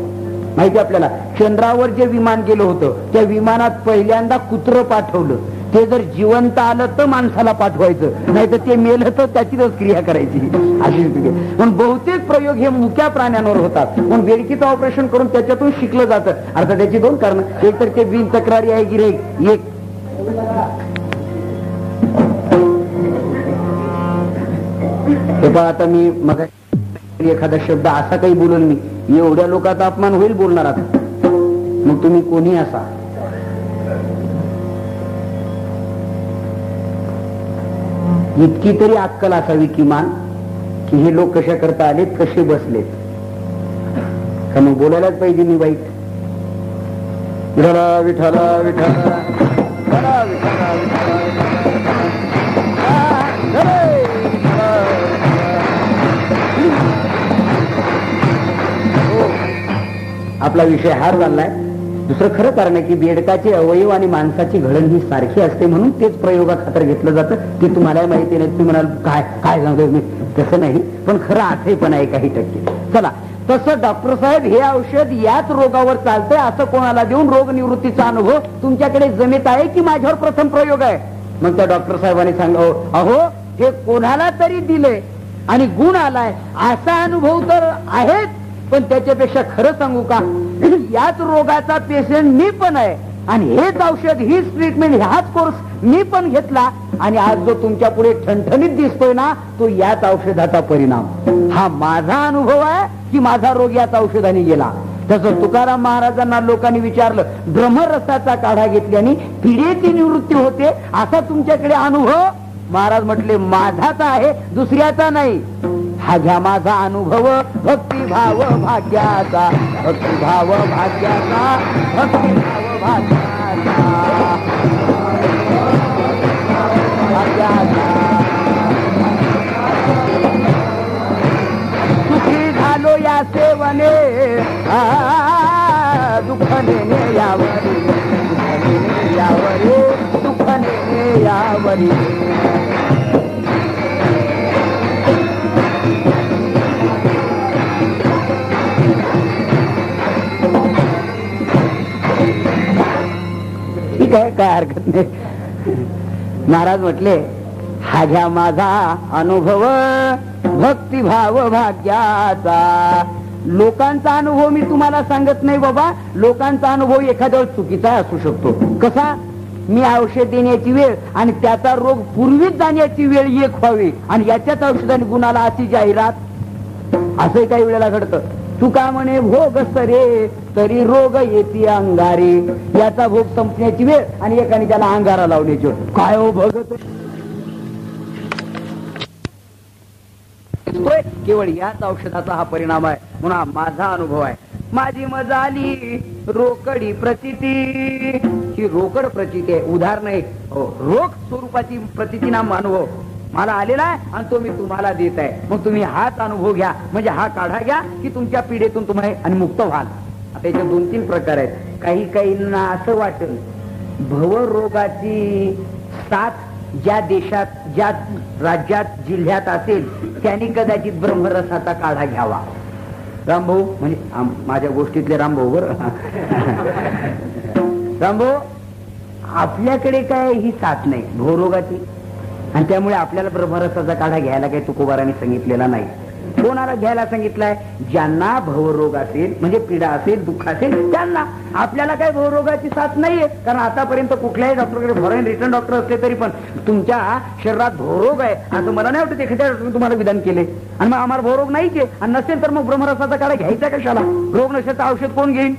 माहिती आपल्याला, चंद्रावर जे विमान गेलं होतं त्या विमानात पहिल्यांदा कुत्रं पाठवलं. ते जर जिवंत आलं तर माणसाला पाठवायचं, नाही तर ते मेलं तर त्याचीच क्रिया करायची. अशी पण बहुतेक प्रयोग हे मुक्या प्राण्यांवर होतात. पण बेडकीचं ऑपरेशन करून त्याच्यातून शिकलं जातं. अर्थात त्याची दोन कारण, एक तर ते बिन तक्रारी आहे गिऱ्हाईक, एक हे पहा आता मी मग एखादा शब्द असा काही बोलून मी एवढ्या लोकांचा अपमान होईल बोलणार आता, मग तुम्ही कोणी असा, इतकी तरी अक्कल असावी किमान की हे लोक कशा करता आलेत, कसे बसलेत. का मग बोलायलाच पाहिजे मी वाईट. विठाला विठाला विठाला विठाला विठाला. आपला विषय हा चाललाय. दुसरं खरं कारण आहे की बेडकाचे अवयव आणि माणसाची घडण ही सारखी असते म्हणून तेच प्रयोगा खातर घेतलं जातं. ते तुम्हाला माहिती नाही, तुम्ही म्हणाल काय काय सांगतोय मी, तसं नाही, पण खरं आहे पण आहे काही टक्के. चला, तसं डॉक्टर साहेब हे औषध याच रोगावर चालतंय असं कोणाला देऊन रोग निवृत्तीचा अनुभव तुमच्याकडे जमेत आहे की माझ्यावर प्रथम प्रयोग आहे. मग त्या डॉक्टर साहेबांनी सांगितलं, अहो हे कोणाला तरी दिले आणि गुण आलाय असा अनुभव तर आहेच, पण त्याच्यापेक्षा खरं सांगू का, याच रोगाचा पेशंट मी पण आहे आणि हेच औषध, हीच ट्रीटमेंट, हाच कोर्स मी पण घेतला आणि आज जो तुमच्या पुढे ठणठणीत दिसतोय ना तो याच औषधाचा परिणाम. हा माझा अनुभव आहे की माझा रोग याच औषधाने गेला. तसं तुकाराम महाराजांना लोकांनी विचारलं, ब्रह्मरसाचा काढा घेतल्याने पिढेची निवृत्ती होते असा तुमच्याकडे अनुभव? महाराज म्हटले, माझाच आहे, दुसऱ्याचा नाही. हा घ्या माझा अनुभव, भक्तिभाव भाग्याचा, भक्तिभाव भाग्याचा, भक्तिभाव भाग्याचा, भाग्याचा. सुखी झालो या सेवने, दुःख नेणे यावरी, दुःख नेणे यावरी, दुःख नेणे यावरी. काय हरकत नाही. महाराज म्हटले, हा घ्या माझा अनुभव, भक्तिभाव भाग्याचा. लोकांचा अनुभव मी तुम्हाला सांगत नाही बाबा. लोकांचा अनुभव एखाद्या चुकीचा असू शकतो. कसा? मी औषध देण्याची वेळ आणि त्याचा रोग पूर्वीच जाण्याची वेळ एक व्हावी आणि याच्याच औषधाने गुणाला अशी जाहिरात, असंही काही वेळेला घडतं. तू का म्हणे भोग सरे तरी रोग येते अंगारे. याचा भोग संपण्याची वेळ आणि एकाने त्याला अंगारा लावण्याची वेळ. काय हो भगत, केवळ याच औषधाचा हा परिणाम आहे म्हणून हा माझा अनुभव आहे. माझी मजाली रोकडी प्रचिती, ही रोकड प्रचिती आहे, उदाहरण आहे. रोख स्वरूपाची प्रचिती नाम अनुभव मला आलेला आहे आणि तो मी तुम्हाला देत आहे. मग तुम्ही हाच अनुभव घ्या, म्हणजे हा काढा घ्या की तुमच्या पिढीतून तुम्ही आणि मुक्त व्हाल. आता याचे 2-3 प्रकार आहेत. काही काहींना असं वाटेल भवरोगाची साथ ज्या देशात, ज्या राज्यात, जिल्ह्यात असेल त्यांनी कदाचित ब्रह्मरसाचा काढा घ्यावा. रामभाऊ म्हणजे माझ्या गोष्टीतले रामभाऊ बर. रामभाऊ, आपल्याकडे काय ही साथ नाही भवरोगाची आणि त्यामुळे आपल्याला ब्रह्मरसाचा काढा घ्यायला काही तुकोबारांनी सांगितलेला नाही. कोणाला घ्यायला सांगितलंय? ज्यांना भवरोग असेल, म्हणजे पीडा असेल, दुःख असेल त्यांना. आपल्याला काही भवरोगाची साथ नाहीये, कारण आतापर्यंत कुठल्याही डॉक्टरकडे फॉरेन रिटर्न डॉक्टर असले तरी पण तुमच्या शरीरात भवरोग आहे असं मला नाही वाटत एखाद्या डॉक्टरने तुम्हाला विधान केले. आणि मग आम्हाला भवरोग नाहीच आहे आणि नसेल तर मग ब्रह्मरसाचा काढा घ्यायचा कशाला? रोग नसेल तर औषध कोण घेईन?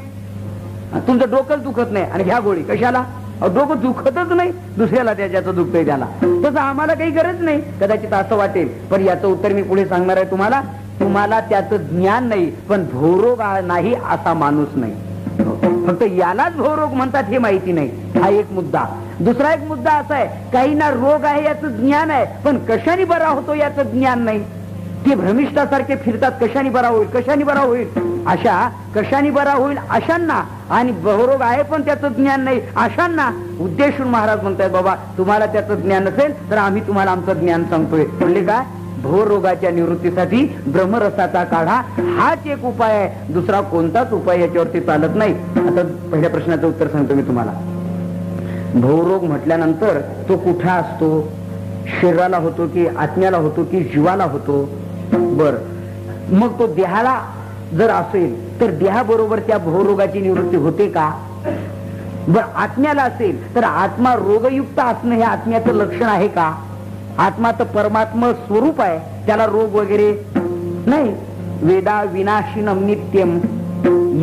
तुमचं डोकंच दुखत नाही आणि घ्या गोळी कशाला? डोकं दुखतच नाही, दुसऱ्याला त्याच्याचं दुखतंय त्याला. तसं आम्हाला काही गरज नाही. कदाचित असं वाटेल, पण याचं उत्तर मी पुढे सांगणार आहे तुम्हाला. तुम्हाला त्याचं ज्ञान नाही पण भवरोग नाही असा माणूस नाही. फक्त यालाच भवरोग म्हणतात हे माहिती नाही, हा एक मुद्दा. दुसरा एक मुद्दा असा आहे, काहींना रोग आहे याचं ज्ञान आहे पण कशाने बरा होतो याचं ज्ञान नाही. ते भ्रमिष्ठासारखे फिरतात, कशाने बरा होईल, कशाने बरा होईल, अशा कशाने बरा होईल अशांना, आणि भवरोग आहे पण त्याचं ज्ञान नाही अशांना उद्देशून महाराज म्हणतायत, बाबा तुम्हाला त्याचं ज्ञान नसेल तर आम्ही तुम्हाला आमचं ज्ञान सांगतोय. म्हणले काय, भवरोगाच्या निवृत्तीसाठी ब्रह्मरसाचा काढा हाच एक उपाय आहे, दुसरा कोणताच उपाय याच्यावरती चालत नाही. आता पहिल्या प्रश्नाचं उत्तर सांगतो मी तुम्हाला. भवरोग म्हटल्यानंतर तो कुठे असतो, शरीराला होतो की आत्म्याला होतो की जीवाला होतो? बर, मग तो देहाला जर असेल तर देहाबरोबर त्या भवरोगाची निवृत्ती होते का? बर, आत्म्याला असेल तर आत्मा रोगयुक्त असणं हे आत्म्याचं लक्षण आहे का? आत्मा तर परमात्मा स्वरूप आहे, त्याला रोग वगैरे नाही. वेदा विनाशिनम नित्यम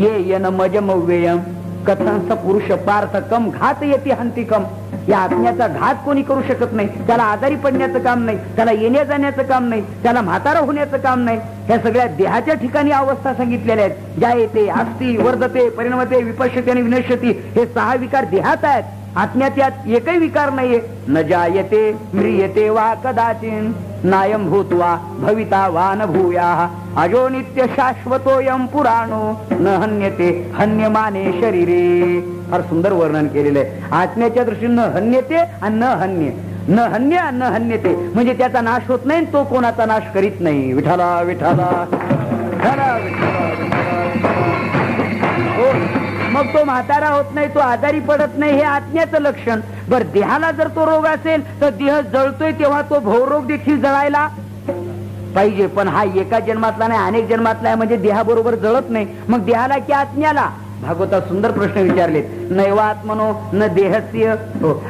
ये यन मजम व्ययम कथंस पुरुष पार्थ कम घात येते हंतिकम. या आत्म्याचा घात कोणी करू शकत नाही. त्याला आजारी पडण्याचं काम नाही, त्याला येण्या जाण्याचं काम नाही, त्याला म्हातारा होण्याचं काम नाही. ह्या सगळ्या देहाच्या ठिकाणी अवस्था सांगितलेल्या आहेत. ज्या येते, अस्ति, वर्धते, परिणमते, विपश्यते आणि विनश्यती, हे 6 विकार देहात आहेत. आत्म्यात यात एकही विकार नाहीये. न जायते म्रियते वा कदाचिन नायम भूत्वा भविता वा न भूयाः अजो नित्य शाश्वतोयम पुराणो न हन्यते हन्यमाने शरीरे. फार सुंदर वर्णन केलेलं आहे. आत्म्याच्या दृष्टीनं हन्यते आणि न हन्य, न हन्य न हन्यते म्हणजे त्याचा नाश होत नाही, तो कोणाचा नाश करीत नाही. विठाला विठाला विठाला मग तो म्हातारा होत नाही, तो आजारी पडत नाही, हे आत्म्याचं लक्षण. बर, देहाला जर तो रोग असेल तर देह जळतोय तेव्हा तो भवरोग देखील जळायला पाहिजे. पण हा एका जन्मातला नाही, अनेक जन्मातला आहे, म्हणजे देहाबरोबर जळत नाही. मग देहाला की आत्म्याला? भागवतात सुंदर प्रश्न विचारलेत. नैवात्मनो न देहस्य,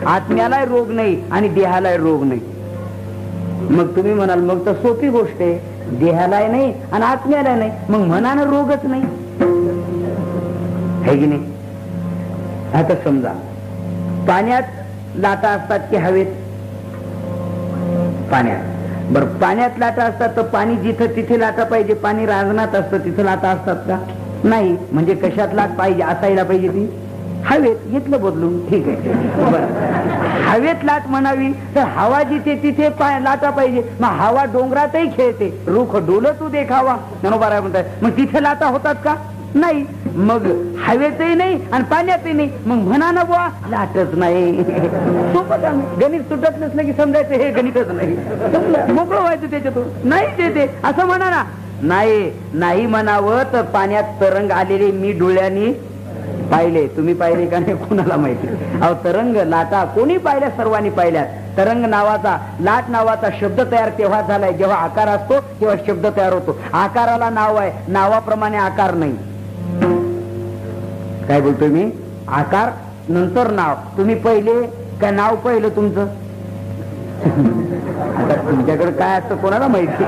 आत्म्याला रोग नाही आणि देहाला रोग नाही. मग तुम्ही म्हणाल मग तर सोपी गोष्ट आहे, देहाला नाही आणि आत्म्याला नाही, मग मनानं रोगच नाही है की नाही? आता समजा पाण्यात लाटा असतात की हवेत? पाण्यात. बर, पाण्यात लाटा असतात तर पाणी जिथं तिथे लाटा पाहिजे, पाणी रांजणात असतं तिथं लाटा असतात का? नाही. म्हणजे कशात लाट पाहिजे, असायला पाहिजे ती हवेत. घेतलं बदलून, ठीक आहे. बरं, हवेत लाट म्हणावी तर हवा जिथे तिथे लाटा पाहिजे. मग हवा डोंगरातही खेळते, रुख डोलत तू देखावा, बरोबर म्हणतात. मग तिथे लाटा होतात का? नाही. मग हवेतही नाही आणि पाण्यातही नाही, मग म्हणा ना बुवा लाटच नाही. सोपं काम. गणित सुटत नसलं की समजायचं हे गणितच नाही, मोकळं व्हायचं त्याच्यातून. नाही ते असं म्हणा ना. नाही नाही म्हणावं तर पाण्यात तरंग आलेले मी डोळ्यांनी पाहिले, तुम्ही पाहिले का नाही कुणाला माहिती. अहो तरंग लाटा कोणी पाहिल्या? सर्वांनी पाहिल्या. तरंग नावाचा, लाट नावाचा शब्द तयार तेव्हा झालाय जेव्हा आकार असतो, तेव्हा शब्द तयार होतो. आकाराला नाव आहे, नावाप्रमाणे आकार नाही. काय बोलतोय मी? आकार नंतर नाव. तुम्ही पहिले काय नाव पहिलं तुमचं? आता तुमच्याकडे काय असतं कोणाला माहिती.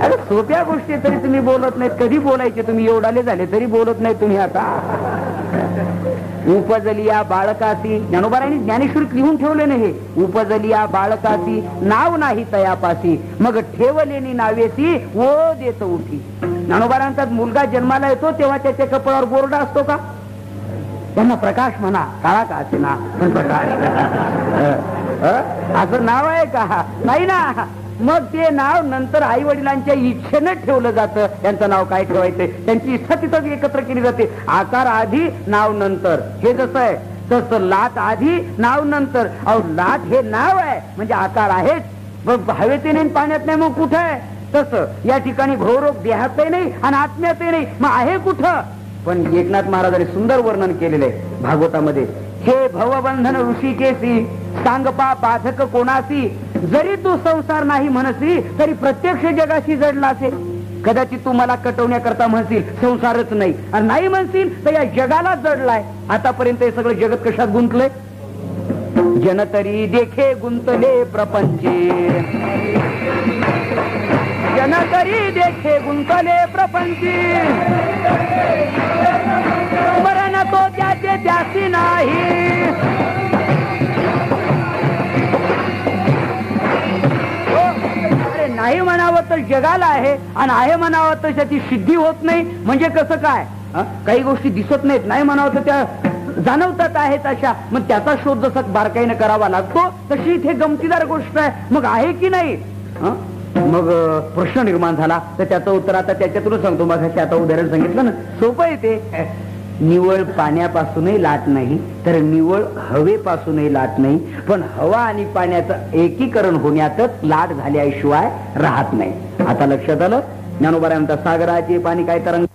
अरे सोप्या गोष्टी तरी तुम्ही बोलत नाहीत. कधी बोलायचे तुम्ही? एवढाले झाले तरी बोलत नाही तुम्ही. आता उपजलिया बाळकासी, ज्ञानोबारांनी ज्ञानेश्वरीत लिहून ठेवले नाही हे. उपजलिया बाळकासी नाव नाही तयापासी, मग ठेवलेनी नावेसी ओ देत उठी. ज्ञानोबारांचा मुलगा जन्माला येतो तेव्हा त्याच्या कपाळावर बोर्ड असतो का? त्यांना प्रकाश म्हणा, काळा का असे ना पण प्रकाश असं नाव आहे का? नाही ना. मग ते नाव नंतर आई वडिलांच्या इच्छेने ठेवलं जातं. त्यांचं नाव काय ठेवायचंय त्यांची इच्छा तिथं एकत्र केली जाते. आकार आधी, नाव नंतर. हे जसं आहे तसं लाट आधी, नाव नंतर. अहो लाट हे नाव आहे म्हणजे आकार आहेच, मग हवेत नाही पाण्यात नाही, मग कुठं आहे? तसं या ठिकाणी भवरोग देहातही नाही आणि आत्म्यातही नाही, मग आहे कुठं? पण एकनाथ महाराजांनी सुंदर वर्णन केलेलं आहे भागवतामध्ये. हे भवबंधन ऋषिकेसी सांगपा बाधक कोणासी, जरी तू संसार नाही म्हणसी तरी प्रत्यक्ष जगाशी जडला असेल. कदाचित तू मला कटवण्याकरता म्हणशील संसारच नाही, आणि नाही म्हणशील तर या जगाला जडलाय. आतापर्यंत हे सगळं जगत कशात गुंतलंय? जनतरी देखे गुंतले प्रपंचे, जनतरी देखे गुंतले प्रपंची, मरण तो त्याचे त्यासी नाही. अरे नाही म्हणावं तर जगाला आहे आणि आहे म्हणावं तर त्याची सिद्धी होत नाही. म्हणजे कसं काय? काही गोष्टी दिसत नाहीत, नाही म्हणावं तर त्या जाणवतात आहेत अशा. मग त्याचा शोध जसा बारकाईने करावा लागतो तशी इथे गमतीदार गोष्ट आहे. मग आहे की नाही? मग प्रश्न निर्माण झाला. तर त्याचं उत्तर आता त्याच्यातूनच सांगतो. मग आता उदाहरण सांगितलं ना, सोपं आहे ते. निवळ पाण्यापासूनही लाट नाही, तर निवळ हवेपासूनही लाट नाही, पण हवा आणि पाण्याचं एकीकरण होण्यातच लाट झाल्याशिवाय राहत नाही. आता लक्षात आलं. ज्ञानोबा म्हणतात सागराचे पाणी काय तरंग,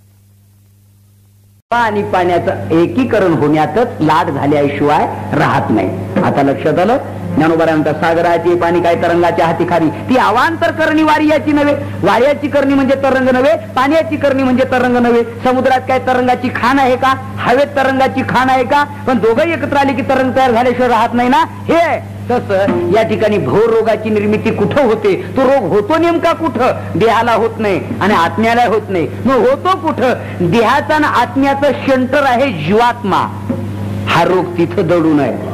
आणि पाण्याचं एकीकरण होण्यातच लाट झाल्याशिवाय राहत नाही. आता लक्षात आलं. ज्ञानोबा म्हणतात सागराचे पाणी काय तरंगाच्या हाती खारी, ती अवांतर करणी वार्याची नव्हे. वार्याची करणी म्हणजे तरंग नव्हे, पाण्याची करणी म्हणजे तरंग नव्हे. समुद्रात काय तरंगाची खाण आहे का? हवेत तरंगाची खाण आहे का? पण दोघंही एकत्र आले की तरंग तयार झाल्याशिवाय राहत नाही ना. हे तसं या ठिकाणी भोर रोगाची निर्मिती कुठं होते? तो रोग होतो नेमका कुठं? देहाला होत नाही आणि आत्म्याला होत नाही. मग होतो कुठं? देहाचा आणि आत्म्याचं सेंटर आहे जीवात्मा. हा रोग तिथं दडू नये.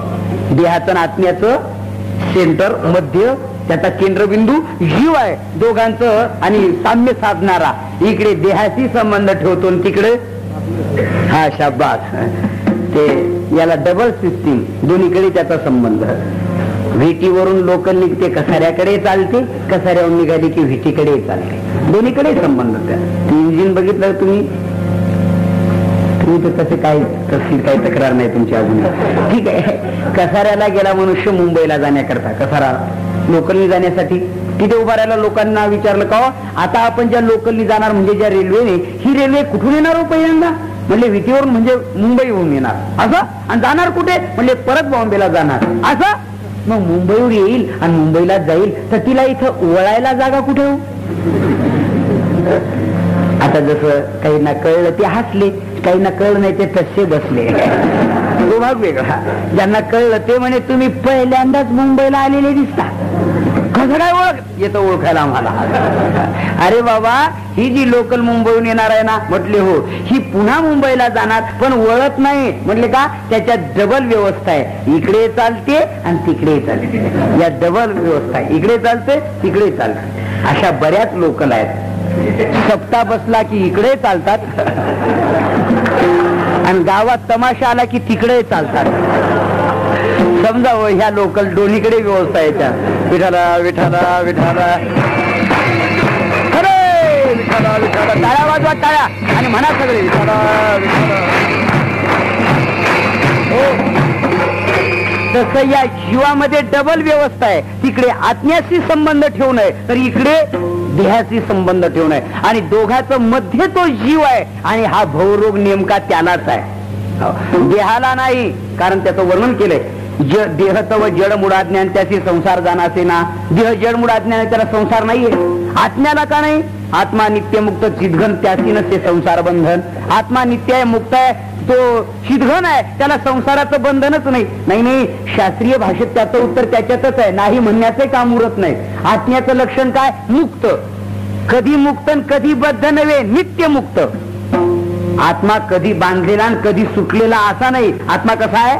देहाचं आणि आत्म्याचं सेंटर, मध्य, त्याचा केंद्रबिंदू जीव आहे. दोघांचं आणि साम्य साधणारा. इकडे देहाशी संबंध ठेवतो आणि तिकडे हा शाबास, ते याला डबल सिस्टीम, दोन्हीकडे त्याचा संबंध. व्हीटीवरून लोकल निघते कसाऱ्याकडे चालते, कसाऱ्यावरून निघाली की व्हीटीकडे चालते. दोन्हीकडे संबंध. त्या इंजिन बघितलं तुम्ही तर तसे काही काही तक्रार नाही तुमची अजून. ठीक आहे. कसाऱ्याला गेला मनुष्य मुंबईला जाण्याकरता, कसारा लोकलनी जाण्यासाठी. तिथे उभा राहायला लोकांना विचारलं का आता आपण ज्या लोकलनी जाणार म्हणजे ज्या रेल्वेने, ही रेल्वे कुठून येणार हो पहिल्यांदा? म्हणले व्हीटीवरून, म्हणजे मुंबईहून येणार. असं? आणि जाणार कुठे? म्हणले परत बॉम्बेला जाणार. असं? मग मुंबईवर येईल आणि मुंबईला जाईल, तर तिला इथं वळायला जागा कुठे हो? आता जसं काहींना कळलं ते हसले, काहींना कळलं नाही ते तसे बसले. तो भाग वेगळा. ज्यांना कळलं ते म्हणे तुम्ही पहिल्यांदाच मुंबईला आलेले दिसता. कसं काय ओळख? येतं ओळखायला आम्हाला. अरे बाबा, ही जी लोकल मुंबईहून येणार आहे ना, म्हटले हो, ही पुन्हा मुंबईला जाणार, पण वळत नाही. म्हटले का? त्याच्यात डबल व्यवस्था आहे. इकडे चालते आणि तिकडे चालते. या डबल व्यवस्था आहे. इकडे चालते, तिकडे चालते. अशा बऱ्याच लोकल आहेत. सप्ताह बसला की इकडे चालतात आणि गावात तमाशा आला की तिकडे चालतात. समजावं, ह्या लोकल दोन्हीकडे व्यवस्था आहे. त्या विठाला विठाला विठाला, अरे विठाला विठाला, टाळ्या वाजवा, टाळ्या, आणि म्हणा सगळे विठाला विठाला. हो, तसं या जीवामध्ये डबल व्यवस्था आहे. तिकडे आत्म्याशी संबंध ठेवू नये, तर इकडे देहाशी संबंध ठेवू नये. आणि दोघांचं मध्ये तो जीव आहे. आणि हा भवरोग नेमका त्यालाच आहे, देहाला नाही. कारण त्याचं वर्णन केलंय. देह तव जड मुळाज्ञान त्याची संसार जाणासे ना. देह जड मुळाज्ञान, त्याला संसार नाहीये. आत्म्याला का नाही? आत्मा नित्यमुक्त चिदघन, त्याची नसते संसार बंधन. आत्मा नित्य आहे, मुक्त आहे, तो चिदघन आहे, त्याला संसाराचं बंधनच नाही. नाही, शास्त्रीय भाषेत त्याचं उत्तर त्याच्यातच आहे. नाही म्हणण्याचे काम उरत नाही. आत्म्याचं लक्षण काय? मुक्त. कधी मुक्त कधी बद्ध नव्हे, नित्य मुक्त. आत्मा कधी बांधलेला आणि कधी सुटलेला असा नाही. आत्मा कसा आहे?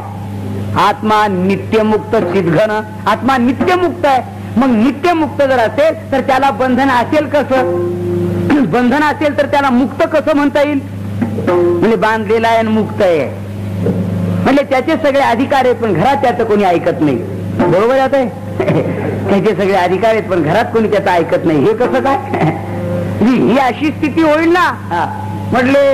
आत्मा नित्यमुक्त चिदघन. आत्मा नित्यमुक्त आहे. मग नित्यमुक्त जर असेल तर त्याला बंधन असेल कसं? बंधन असेल तर त्याला मुक्त कसं म्हणता येईल? म्हणजे बांधलेला आहे आणि मुक्त आहे, म्हणजे त्याचे सगळे अधिकार आहेत, पण घरात त्याचं कोणी ऐकत नाही. बरोबर आहे? त्याचे सगळे अधिकार आहेत पण घरात कोणी त्याचं ऐकत नाही. हे कसं काय? ही अशी स्थिती होईल ना. म्हटले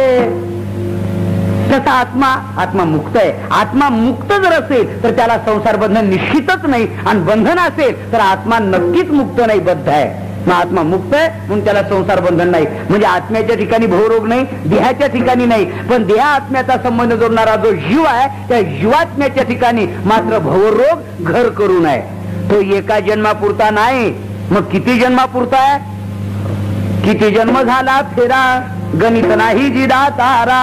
तसा आत्मा मुक्त आहे. आत्मा मुक्त जर असेल तर त्याला संसार बंधन निश्चितच नाही, आणि बंधन असेल तर आत्मा नक्कीच मुक्त नाही, बद्ध आहे. मग आत्मा मुक्त आहे म्हणून त्याला संसार बंधन नाही. म्हणजे आत्म्याच्या ठिकाणी भवरोग नाही, देहाच्या ठिकाणी नाही. पण देहा आत्म्याचा संबंध जोडणारा जो जीव आहे, त्या जीवात्म्याच्या ठिकाणी मात्र भवरोग घर करू नये. तो एका जन्मापुरता नाही. मग किती जन्मापुरता आहे? किती जन्म झाला फेरा, गणित नाही जिडा तारा.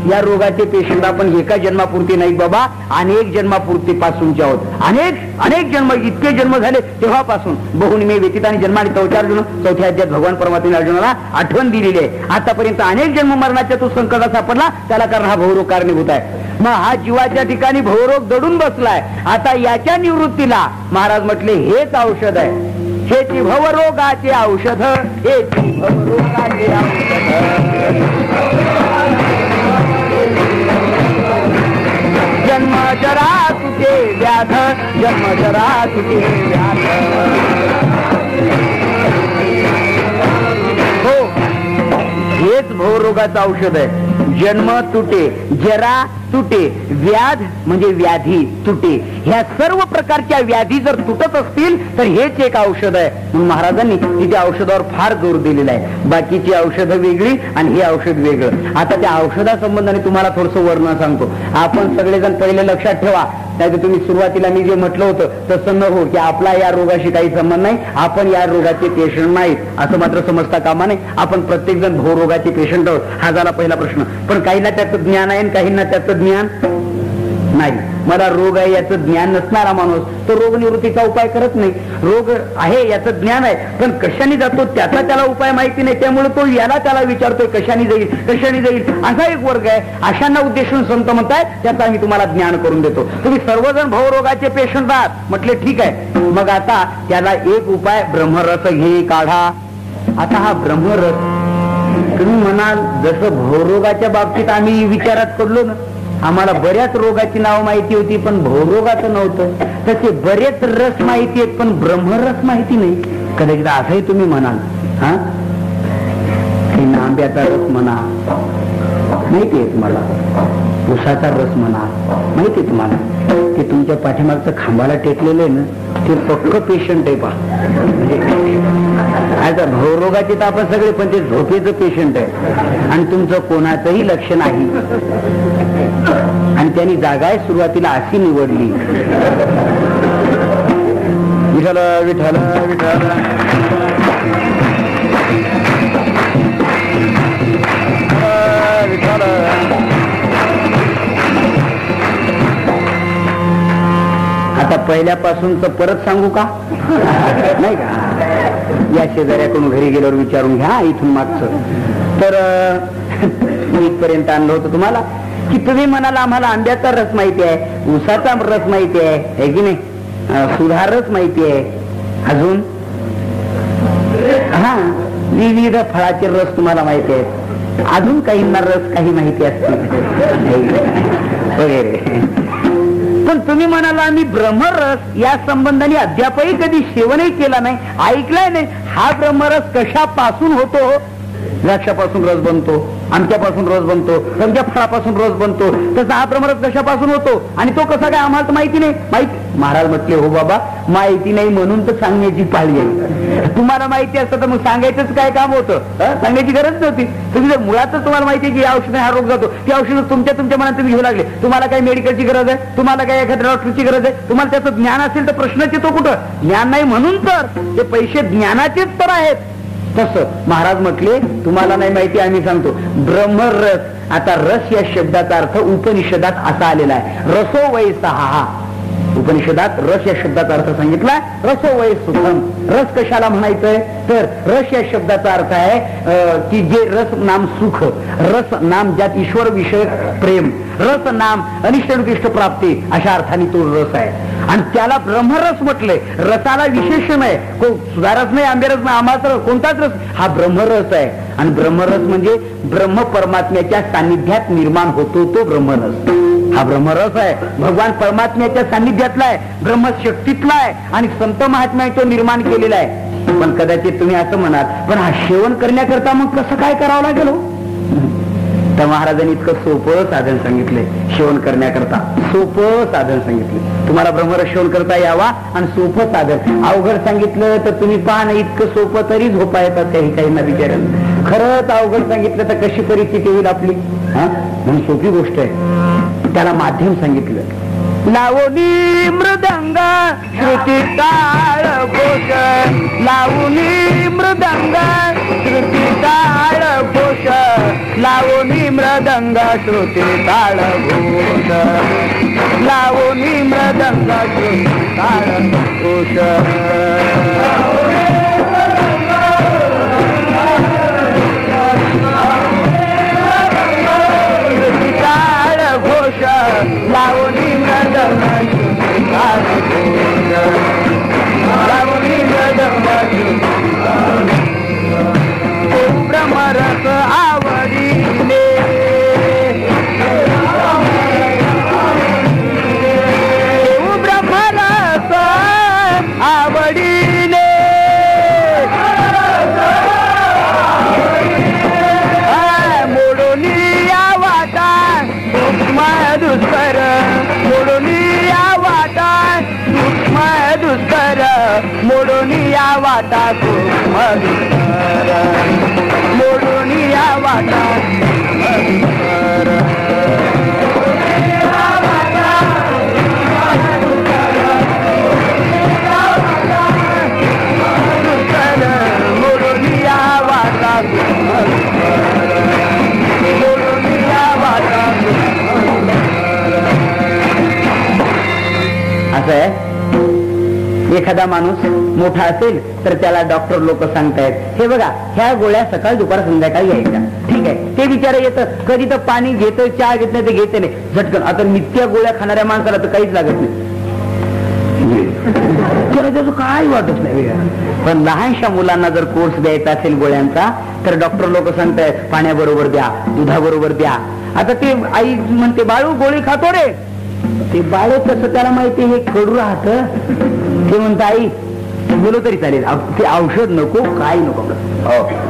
या रोगाचे पेशंट आपण एका जन्मापुरती नाही बाबा, अनेक जन्मापुरती पासूनचे आहोत. अनेक जन्म, इतके जन्म झाले तेव्हापासून. बहुनिमे व्यतीत आणि जन्माने चौथ्या अध्यायात भगवान परमात्म्याने अर्जुनाला आठवण दिलेली आहे. आतापर्यंत अनेक जन्म मरणाच्या तो संकटात सापडला, त्याला कारण हा भवरोग कारणीभूत आहे. मग हा जीवाच्या ठिकाणी भवरोग दडून बसलाय. आता याच्या निवृत्तीला महाराज म्हटले हेच औषध आहे. हेची भवरोगाचे औषध, हेची भवरोगाचे औषध. जन्म जरा तुझे व्याध, जन्म जरा तुझे व्याध. भवरोगाचं औषध आहे. जन्म तुटे, जरा तुटे, व्याध म्हणजे व्याधी तुटे. ह्या सर्व प्रकारच्या व्याधी जर तुटत असतील तर हेच एक औषध आहे. म्हणून महाराजांनी तिथे औषधावर फार जोर दिलेला आहे. बाकीची औषधं वेगळी आणि हे औषध वेगळं. आता त्या औषधासंबंधाने तुम्हाला थोडंसं वर्णन सांगतो. आपण सगळेजण पहिले लक्षात ठेवा, नाही तुम्ही सुरुवातीला मी जे म्हटलं होतं तसं न हो की आपला या रोगाशी काही संबंध नाही, आपण या रोगाचे पेशंट नाहीत असं मात्र समजता कामा नये. आपण प्रत्येक जण भवरोगाचे पेशंट आहोत, हा झाला पहिला प्रश्न. पण काहींना त्याचं ज्ञान आहे आणि काहींना त्याचं ज्ञान नाही. मला रोग आहे याचं ज्ञान नसणारा माणूस तो रोग निवृत्तीचा उपाय करत नाही. रोग आहे याचं ज्ञान आहे पण कशाने जातो त्याचा त्याला उपाय माहिती नाही, त्यामुळे तो याला त्याला विचारतोय कशाने जाईल. असा एक वर्ग आहे. अशांना उद्देशून संत म्हणतायत त्याचा मी तुम्हाला ज्ञान करून देतो. तुम्ही सर्वजण भवरोगाचे पेशंट आहात म्हटले ठीक आहे. मग आता त्याला एक उपाय ब्रह्मरस घे काढा. आता हा ब्रह्मरस तुम्ही म्हणाल जसं भवरोगाच्या बाबतीत आम्ही विचारात पडलो ना, आम्हाला बऱ्याच रोगाची नाव माहिती होती पण भवरोगाचं नव्हतं, तसे बरेच रस माहिती आहेत पण ब्रह्मरस माहिती नाही. कदाचित असंही तुम्ही म्हणाल. हा आंब्याचा रस म्हणा माहिती आहे तुम्हाला, उसाचा रस म्हणा माहिती आहे तुम्हाला. ते तुमच्या पाठीमागचं खांबाला टेकलेलं आहे ना ते पक्क पेशंट आहे. म्हणजे आता भवरोगाचे तर आपण सगळे पण ते झोपेचं पेशंट आहे आणि तुमचं कोणाचंही लक्ष नाही. आणि त्यांनी जागा सुरुवातीला अशी निवडली, विठ्ठल विठ्ठल विठ्ठल विठ्ठल. आता पहिल्यापासूनच परत सांगू का नाही का? या शेजाऱ्याकडून घरी गेल्यावर विचारून घ्या इथून मागचं. तर मी इथपर्यंत आणलं होतं तुम्हाला की तुम्ही म्हणाला आम्हाला आंब्याचा रस माहिती आहे, उसाचा रस माहिती आहे की नाही, सुधा रस माहिती आहे, अजून हा विविध फळाचे रस तुम्हाला माहिती आहेत, अजून काहींना रस काही माहिती असतील वगैरे. पण तुम्ही म्हणाला आम्ही ब्रह्मरस या संबंधाने अद्यापही कधी सेवनही केला नाही, ऐकलाय नाही. हा ब्रह्मरस कशापासून होतो? द्राक्षापासून रस बनतो, आमच्यापासून रस बनतो, समजा फळापासून रस बनतो. तसा हा ब्रह्मरस कशापासून होतो आणि तो कसा काय आम्हाला तर माहिती नाही. माहिती महाराज म्हटले हो बाबा माहिती नाही म्हणून तर सांगण्याची पाळी आहे. तुम्हाला माहिती असतं तर मग सांगायचंच काय काम होतं? सांगायची गरज नव्हती. तुम्ही जर मुळातच तुम्हाला माहिती आहे की या औषध हा रोग जातो, ती औषधं तुमच्या मनात तुम्ही घेऊ लागले. तुम्हाला काही मेडिकलची गरज आहे, तुम्हाला काही एखाद्या डॉक्टरची गरज आहे, तुम्हाला त्याचं ज्ञान असेल तर प्रश्नच येतो कुठं? ज्ञान नाही म्हणून तर ते पैसे ज्ञानाचेच तर आहेत. तसं महाराज म्हटले तुम्हाला नाही माहिती आम्ही सांगतो ब्रह्मरस. आता रस या शब्दाचा अर्थ उपनिषदात असा आलेला आहे, रसो वै सहा. उपनिषदात रस या शब्दाचा अर्थ सांगितला रसो वै सुखम. रस कशाला म्हणायचंय तर रस या शब्दाचा अर्थ आहे की जे रस नाम सुख, रस नाम ज्यात ईश्वर विषयक प्रेम, रस नाम अनिष्ट अनुकृष्ट प्राप्ती अशा अर्थाने तो रस आहे. आणि त्याला ब्रह्मरस म्हटलंय. रसाला विशेषण आहे, सुधारस नाही, आंबेरस नाही, आम्हाला कोणताच रस, हा ब्रह्मरस आहे. आणि ब्रह्मरस म्हणजे ब्रह्म परमात्म्याच्या सान्निध्यात निर्माण होतो तो ब्रह्मरस. हा ब्रह्मरस आहे, भगवान परमात्म्याच्या सान्निध्यातला आहे, ब्रह्मशक्तीतला आहे आणि संत महात्म्याने तो निर्माण केलेला आहे. पण कदाचित तुम्ही असं म्हणाल पण हा सेवन करण्याकरता मग कसं काय करावं लागेल? तर महाराजांनी इतकं सोपं साधन सांगितलंय सेवन करण्याकरता. सोपं साधन सांगितलं तुम्हाला ब्रह्मरस सेवन करता यावा आणि सोपं साधन. अवघड सांगितलं तर तुम्ही पहा ना इतकं सोपं तरी झोपा येतात काहींना विचारायला. खरंच अवघड सांगितलं तर कशी परिस्थिती होईल आपली? हा म्हणून सोपी गोष्ट आहे त्याला माध्यम सांगितलं. लावणी मृदंग श्रुती ताळ घोष, लावणी मृदंग श्रुती ताळ घोष, लावणी मृदंग श्रुती ताळ घोष, लावणी मृदंग श्रुती ताळ घोष. लावणी मृदंग श्रुती ताळ घोष, लावणी मृदंग श्रुती ताळ घोष. ब्रह्मरस आवडीने ब्रह्मरस आवडीने वाटा सुमधुर, मोडून या वाटा सुमधुर. मोडून या वाटा मोडून या वाटा. असं आहे, एखादा माणूस मोठा असेल तर त्याला डॉक्टर लोक सांगतायत, हे बघा ह्या गोळ्या सकाळ दुपार संध्याकाळी घ्यायच्या. ठीक आहे, ते विचार येतं, कधी तर पाणी घेतं, चहा घेत नाही, ते घेते नाही झटकन. आता नित्य गोळ्या खाणाऱ्या माणसाला तर काहीच लागत नाही, त्याचं काय वाटत नाही. पण लहानशा मुलांना जर कोर्स द्यायचा असेल गोळ्यांचा तर डॉक्टर लोक सांगतायत पाण्याबरोबर द्या, दुधाबरोबर द्या. आता ते आई म्हणते बाळू गोळी खातो रे, ते बाळ कसं त्याला माहिती हे कडू राहत, ते म्हणत आई बोलो तरी चालेल, ते औषध नको काय नको,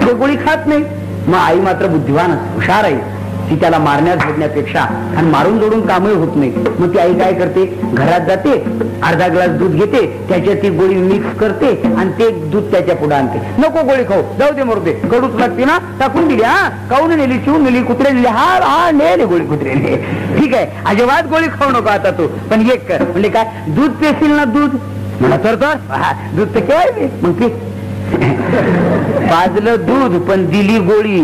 ते गोळी खात नाही. मग आई मात्र बुद्धिवान हुशार आहे, ती त्याला मारण्यात झोडण्यापेक्षा, आणि मारून जोडून कामही होत नाही. मग ती आई काय करते, घरात जाते, अर्धा ग्लास दूध घेते, त्याच्यात ती गोळी मिक्स करते आणि ते दूध त्याच्या पुढे आणते. नको गोळी खाऊ, जाऊ दे मरू दे, कडूच लागते ना, टाकून दिली, हा काऊन नेली, चिवून नेली, कुत्रे नेली, हा नेले गोळी कुत्रेने. ठीक आहे, अजिबात गोळी खाऊ नको आता तू, पण एक कर. म्हणजे काय, दूध पेशील ना, दूध म्हणा तर दूध तर केव्हा, मग ते पाजलं दूध पण दिली गोळी,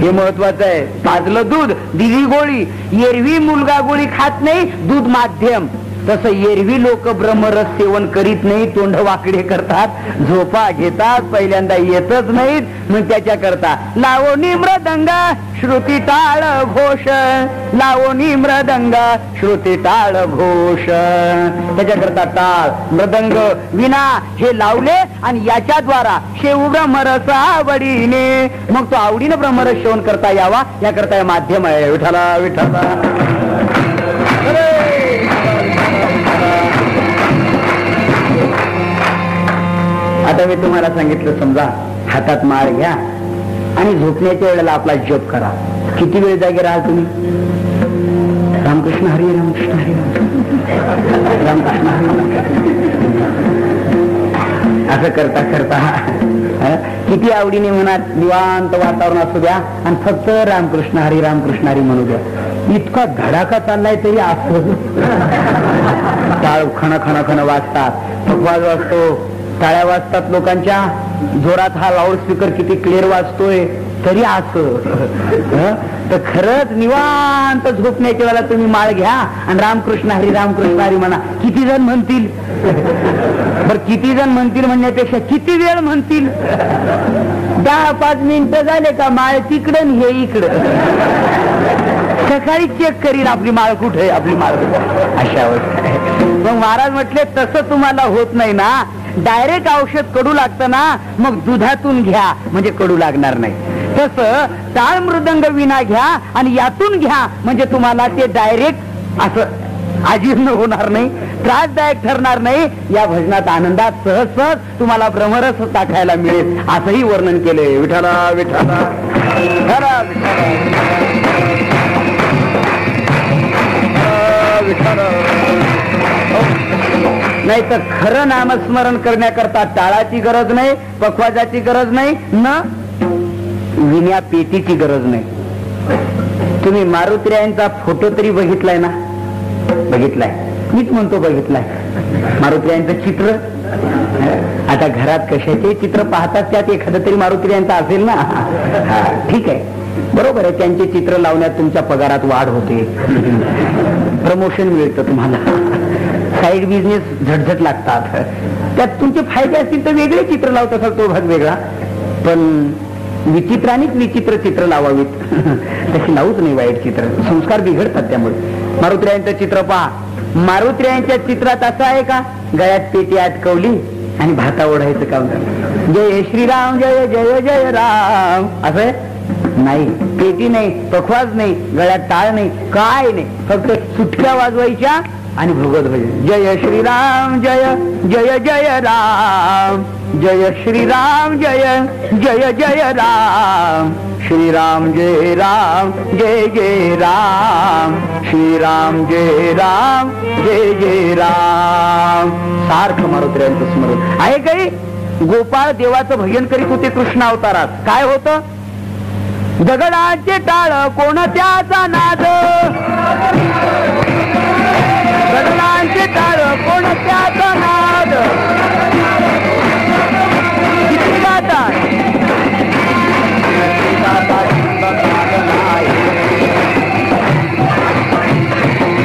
हे महत्वाचं आहे. पाजलं दूध दिली गोळी. एरवी मुलगा गोळी खात नाही, दूध माध्यम. तसं एरवी लोक ब्रह्मरस सेवन करीत नाही, तोंड वाकडे करतात, झोपा घेतात, पहिल्यांदा येतच नाहीत, मग त्याच्या करता लावणी मृदंग श्रुती टाळ घोष, लावणी मृदंग श्रुती टाळ घोष. त्याच्याकरता टाळ मृदंग विना हे लावले आणि याच्याद्वारा शेव ब्रह्मरस आवडीने, मग तो आवडीनं ब्रह्मरस सेवन करता यावा याकरता हे माध्यम आहे. विठ्ठला विठ्ठला. आता मी तुम्हाला सांगितलं, समजा हातात माळ घ्या आणि झोपण्याच्या वेळेला आपला जप करा. किती वेळ जागे राहा तुम्ही, रामकृष्ण हरी रामकृष्ण हरी रामकृष्ण हरी, असं करता करता किती आवडीने म्हणा, निवांत वातावरण असू द्या आणि फक्त रामकृष्ण हरी म्हणू द्या. इतका धडाका चाललाय तरी असं टाळ खण खण खण वाजतात, पखवाज वाजतो, टाळ्या वाजतात लोकांच्या जोरात, हा लाऊडस्पीकर किती क्लिअर वाजतोय तरी असं. तर खरंच निवांत झोपण्याच्या वेळेला तुम्ही माळ घ्या आणि रामकृष्ण हरी म्हणा. किती जण म्हणतील, बर किती जण म्हणतील म्हणण्यापेक्षा किती वेळ म्हणतील, 10-5 मिनिटं झाले का माळ तिकडं हे इकडं, सकाळी चेक करील आपली माळ कुठे, आपली माळ अशा अवस्था. मग महाराज म्हटले तसं तुम्हाला होत नाही ना, डायरेक्ट औषध कडू लागतं ना, मग दुधातून घ्या म्हणजे कडू लागणार नाही. तसं टाळ मृदंग विना घ्या आणि यातून घ्या म्हणजे तुम्हाला ते डायरेक्ट असं अजीर्ण होणार नाही, त्रासदायक ठरणार नाही. या भजनात आनंदात सहज सहज तुम्हाला ब्रह्मरस टाकायला मिळेल, असंही वर्णन केलंय. विठ्ठला विठ्ठला नाही तर खरं नामस्मरण करण्याकरता टाळाची गरज नाही, पखवाजाची गरज नाही, न विण्या पेटीची गरज नाही. तुम्ही मारुतीरायांचा फोटो तरी बघितलाय ना, बघितलाय, मीच म्हणतो बघितलाय. मारुतीरायांचं चित्र आता घरात कशाचे चित्र पाहतात, त्यात एखादं तरी मारुतीरायांचं असेल ना. ठीक आहे, बरोबर आहे, त्यांचे चित्र लावण्यात तुमच्या पगारात वाढ होते, प्रमोशन मिळतं तुम्हाला, साईड बिझनेस झटझट लागतात, त्यात तुमचे फायदे असतील तर वेगळे चित्र लावत असाल तो भाग वेगळा, पण विचित्रानेच विचित्र चित्र लावावीत, तशी लावूच नाही वाईट चित्र, संस्कार बिघडतात. त्यामुळे मारुतीरायांचं चित्र पहा, मारुतीरायांच्या चित्रात असं आहे का गळ्यात पेटी अटकवली आणि भाता ओढायचं काम झालं, जय श्रीराम जय जय जय राम, असं नाही. पेटी नाही, पखवाज नाही, गळ्यात टाळ नाही, काय नाही, फक्त सुटक्या वाजवायच्या आणि भगवत भजन, जय श्रीराम जय जय जय राम, जय श्रीराम जय जय जय राम, श्रीराम जय राम जय जय राम, श्रीराम जय राम जय जय राम. सारखं मारुतीरायांचं स्मरण आहे काही. गोपाळ देवाचं भजन करीत होते कृष्ण अवतारात. काय होतं? दगडाचे टाळ कोणत्याचा नाद, दगडाचे टाळ कोणत्याचा नाद, किती गातात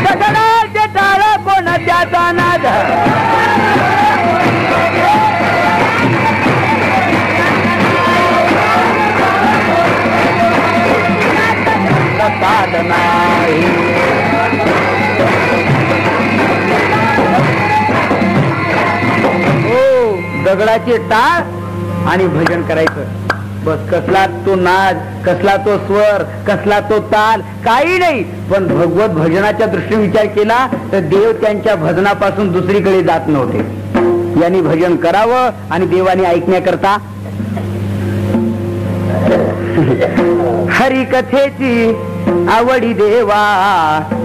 दगडाचे टाळ कोणत्याचा नाद. दगडाचे टाळ आणि भजन करायचं. बस कसला तो नाद, कसला तो स्वर, कसला तो ताल, काही नाही. पण भगवत भजनाच्या दृष्टीने विचार केला तर देव त्यांच्या भजनापासून दुसरीकडे जात नव्हते. यांनी भजन करावं आणि देवाने ऐकण्याकरता हरिकथेची आवडी देवा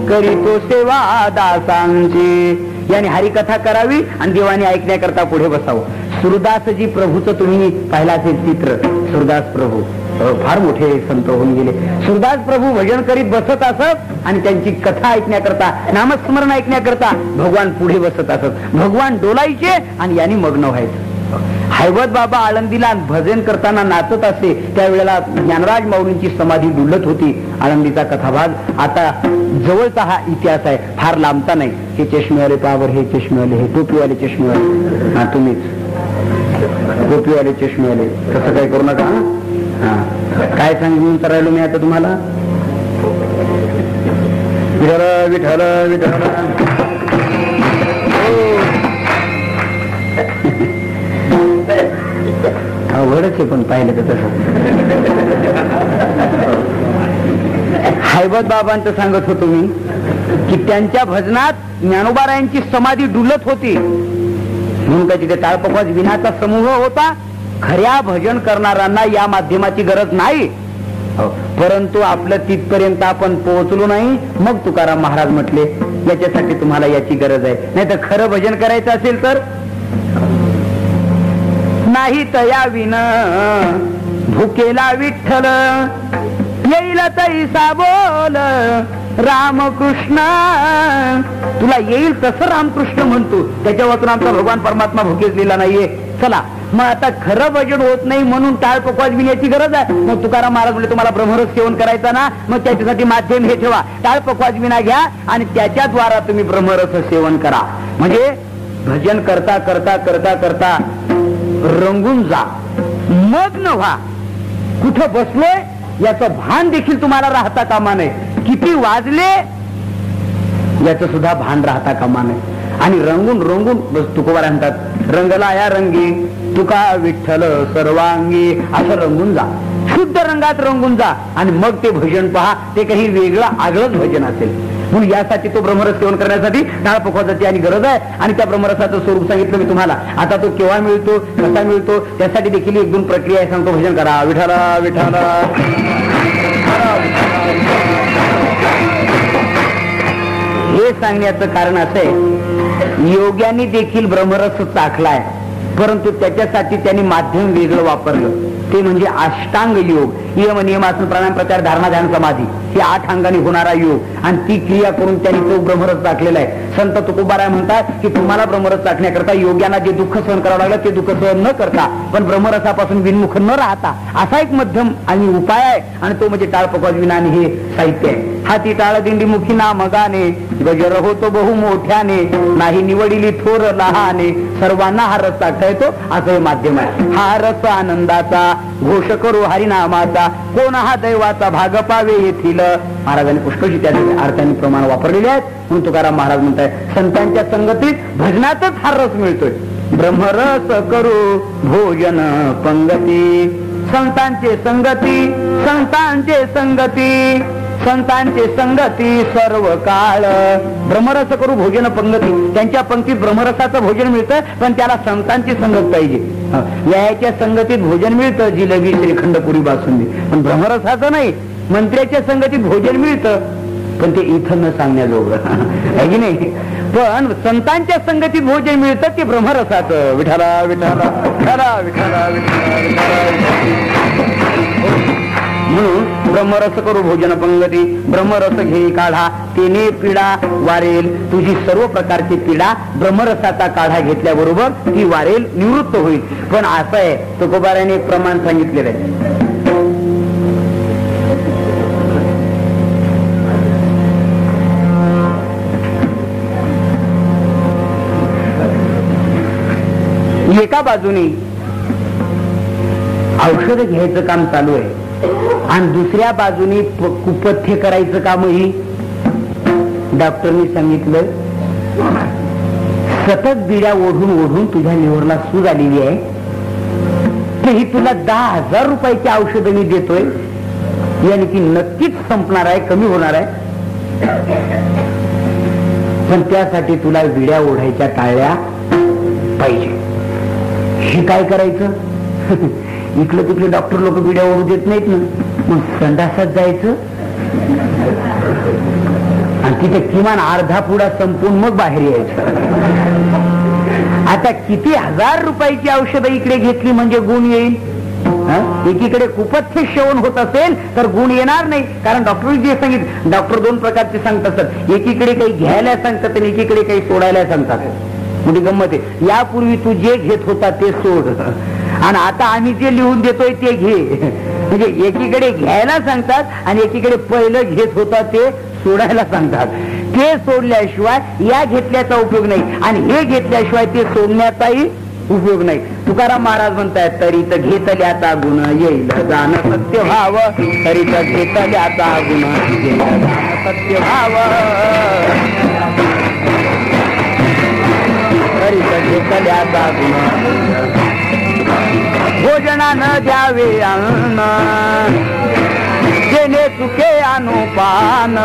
करीतो सेवा दासांची. याने हरिकथा करावी आणि देवाने ऐकण्याकरता पुढे बसावं. सुरदासजी प्रभूचं तुम्ही पाहिला असेल चित्र. सुरदास प्रभू फार मोठे संत होऊन गेले. सुरदास प्रभू भजन करीत बसत असत आणि त्यांची कथा ऐकण्याकरता, नामस्मरण ऐकण्याकरता भगवान पुढे बसत असत. भगवान डोलायचे आणि यांनी मग्न व्हायचं. हैवत बाबा आळंदीला भजन करताना नाचत असे. त्यावेळेला ज्ञानराज माऊलींची समाधी डुलत होती. आळंदीचा कथाभाग आता जवळचा हा इतिहास आहे, फार लांबता नाही. हे चष्मेवाले पावर, हे चष्मेवाले, हे टोपीवाले चष्मेवाले, हा तुम्हीच टोपीवाले चष्मेवाले, तसं काही करू नका. हा काय सांगून करायलो मी आता तुम्हाला? विठ्ठल विठ्ठल विठ्ठल. अवघडच आहे पण पाहिलं तर तसं. हैबत बाबांचं सांगत होतो मी की त्यांच्या भजनात ज्ञानोबारायांची समाधी डुलत होती म्हणून काय तिथे टाळपकवाज विनाचा समूह होता. खऱ्या भजन करणाऱ्यांना या माध्यमाची गरज नाही, परंतु आपलं तिथपर्यंत आपण पोहोचलो नाही. मग तुकाराम महाराज म्हटले याच्यासाठी तुम्हाला याची गरज आहे. नाही तर खरं भजन करायचं असेल तर नाही तया विन भुकेला विठ्ठल येईल तैसा बोल रामकृष्ण. तुला येईल तसं रामकृष्ण म्हणतो. त्याच्या वाचून आमचा भगवान परमात्मा भुकेजलेला नाहीये. चला मग आता खरं भजन होत नाही म्हणून टाळ पकवाज विण्याची गरज आहे. मग तुकाराम महाराज म्हणजे तुम्हाला ब्रह्मरस सेवन करायचा ना, मग त्याच्यासाठी माध्यम हे ठेवा, टाळ पकवाज विना घ्या आणि त्याच्याद्वारा तुम्ही ब्रह्मरस सेवन करा. म्हणजे भजन करता करता करता करता रंगून जा, मग्न व्हा. कुठं बसलोय याचं भान देखील तुम्हाला राहता कामा नये. किती वाजले याचं सुद्धा भान राहता कामा नये. आणि रंगून रंगून बस. तुकोबारा म्हणतात रंगला या रंगी तुका विठ्ठल सर्वांगी. असं रंगून जा, शुद्ध रंगात रंगून जा आणि मग ते भजन पहा. ते काही वेगळं आगळंच भजन असेल. म्हणून यासाठी तो ब्रह्मरस सेवन करण्यासाठी टाळ पकवाजाची आणि गरज आहे. आणि त्या ब्रह्मरसाचं स्वरूप सांगितलं मी तुम्हाला. आता तो केव्हा मिळतो, कसा मिळतो, त्यासाठी देखील एक दोन प्रक्रिया आहे. सांगतो भजन करा विठाला विठाला. हे सांगण्याचं कारण असं आहे, योग्यांनी देखील ब्रह्मरस चाखलाय, परंतु त्याच्यासाठी त्यांनी माध्यम वेगळं वापरलं. ते म्हणजे अष्टांग योग. यम नियम आसन प्राणायाम प्रत्याहार धारणा ध्यान समाधी हे 8 अंगांनी होणारा योग. आणि ती क्रिया करून त्यांनी तो ब्रह्मरस चाखलेला आहे. संत तुकोबाराय म्हणतात की तुम्हाला ब्रह्मरस चाखण्याकरता योग्यांना जे दुःख सहन करावं लागलं ते दुःख सहन न करता पण ब्रह्मरसापासून विनमुख न राहता असा एक मध्यम आणि उपाय आहे. आणि तो म्हणजे टाळ पकवाज विना आणि हे साहित्य आहे. हाती टाळ दिंडी मुखी नामगाने गजर होतो बहु मोठ्याने नाही निवडिली थोर लहाने सर्वांना हा रस चाखता येतो असं हे माध्यम आहे. हा रस आनंदाचा घोष करू हरिनामाचा कोण हा दैवाचा भाग पावे येथील. महाराजांनी पुष्कळशी त्या अर्थाने प्रमाण वापरलेले आहेत. म्हणून तुकाराम महाराज म्हणताय संतांच्या संगतीत भजनातच हा रस मिळतोय. ब्रह्मरस करू भोजन पंगती संतांचे संगती संतांचे संगती संतांचे संगती सर्व काळ. ब्रह्मरस करू भोजन पंगती. त्यांच्या पंक्तीत ब्रह्मरसाचं भोजन मिळतं पण त्याला संतांची संगत पाहिजे. याच्या संगतीत भोजन मिळतं जिलेबी श्रीखंड पुरी बासुंदी, पण ब्रह्मरसाचं नाही. मंत्र्याच्या संगतीत भोजन मिळतं पण ते इथं न सांगण्याजोगं आहे की नाही. पण संतांच्या संगतीत भोजन मिळतं ते ब्रह्मरसाचं. विठाला विठाला विठाला विठाला म्हणून ब्रह्मरस करू भोजन पंगती, ब्रह्मरस घेई काढा तेने पिढा वारेल. तुझी सर्व प्रकारची पिढा ब्रह्मरसाचा काढा घेतल्याबरोबर ती वारेल, निवृत्त होईल. पण असं आहे, तुकोबाराने एक प्रमाण सांगितलेलं आहे. एका बाजूने औषध घ्यायचं काम चालू आहे आणि दुसऱ्या बाजूने कुपथ्य करायचं कामही. डॉक्टरनी सांगितलं सतत बिड्या ओढून ओढून तुझ्या लिव्हरला सूज आलेली आहे, ही तुला 10,000 रुपयाची औषधं मी देतोय, याने ती नक्कीच संपणार आहे, कमी होणार आहे. पण त्यासाठी तुला बिड्या ओढायच्या टाळल्या पाहिजे. हे काय करायचं? इकडे तिकडे डॉक्टर लोक बिड्या ओढू देत नाहीत ना, मग संडासात जायचं आणि तिथे किमान अर्धा पुडा संपून मग बाहेर यायचं. आता किती 1000 रुपयाची औषधं इकडे घेतली म्हणजे गुण येईल? एकीकडे कुपथ्य सेवन होत असेल तर गुण येणार नाही, कारण डॉक्टरने जे सांगितलं, डॉक्टर 2 प्रकारचे सांगतात, एकीकडे काही घ्यायला सांगतात आणि एकीकडे काही सोडायला सांगतात. म्हणजे गंमत आहे, यापूर्वी तू जे घेत होता ते सोड आणि आता आम्ही जे लिहून देतोय ते घे. म्हणजे एकीकडे घ्यायला सांगतात आणि एकीकडे पहिलं घेत होता ते सोडायला सांगतात. ते सोडल्याशिवाय या घेतल्याचा उपयोग नाही आणि हे घेतल्याशिवाय ते सोडण्याचाही उपयोग नाही. तुकाराम महाराज म्हणतायत, तरी तर घेतल्याचा गुण येईल जाण सत्य भाव, तरी तर घेतल्याचा गुण येईल जाण सत्य भाव, तरी तर घेतल्याचा गुण. भोजनानं द्यावे अन्न, जेणे चुके अनुपान,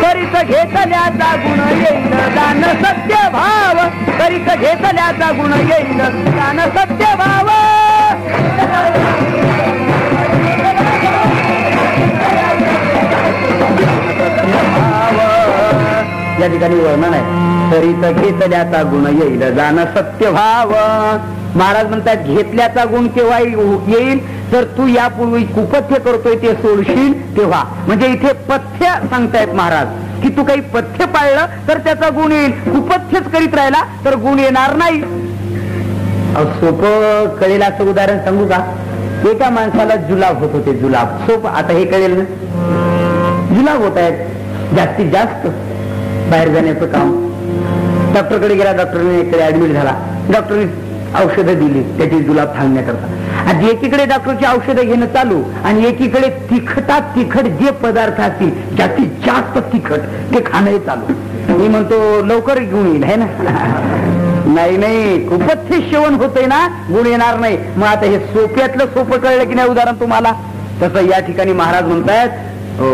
तरीच घेतल्याचा गुण येईल दान सत्य भाव, तरीच घेतल्याचा गुण येईल दान सत्य भाव. या ठिकाणी वर्णन आहे, तरीच घेतल्याचा गुण येईल दान सत्य भाव. महाराज म्हणतात घेतल्याचा गुण केव्हा येईल तर तू यापूर्वी कुपथ्य करतोय ते सोडशील तेव्हा. म्हणजे इथे पथ्य सांगतायत महाराज की तू काही पथ्य पाळलं तर त्याचा गुण येईल, कुपथ्यच करीत राहिला तर गुण येणार नाही. सोपं कळेल असं उदाहरण सांगू का? एका माणसाला जुलाब होत होते, जुलाब सोपं, आता हे कळेल ना, जुलाब होत आहेत जास्तीत जास्त, बाहेर जाण्याचं काम. डॉक्टरकडे गेला, डॉक्टरने इकडे ऍडमिट झाला, डॉक्टरने औषधं दिली त्याची जुलाब थांबण्याकरता. आणि एकीकडे डॉक्टरची औषधं घेणं चालू आणि एकीकडे तिखटात तिखट जे पदार्थ असतील जास्तीत जास्त तिखट ते खाणं चालू. मी म्हणतो लवकर घेऊन येईल है ना. नाही नाही, कुपथ्य सेवन होतंय ना, गुण येणार नाही. मग आता हे सोप्यातलं सोपं कळलं की नाही उदाहरण तुम्हाला, तसं या ठिकाणी महाराज म्हणतायत हो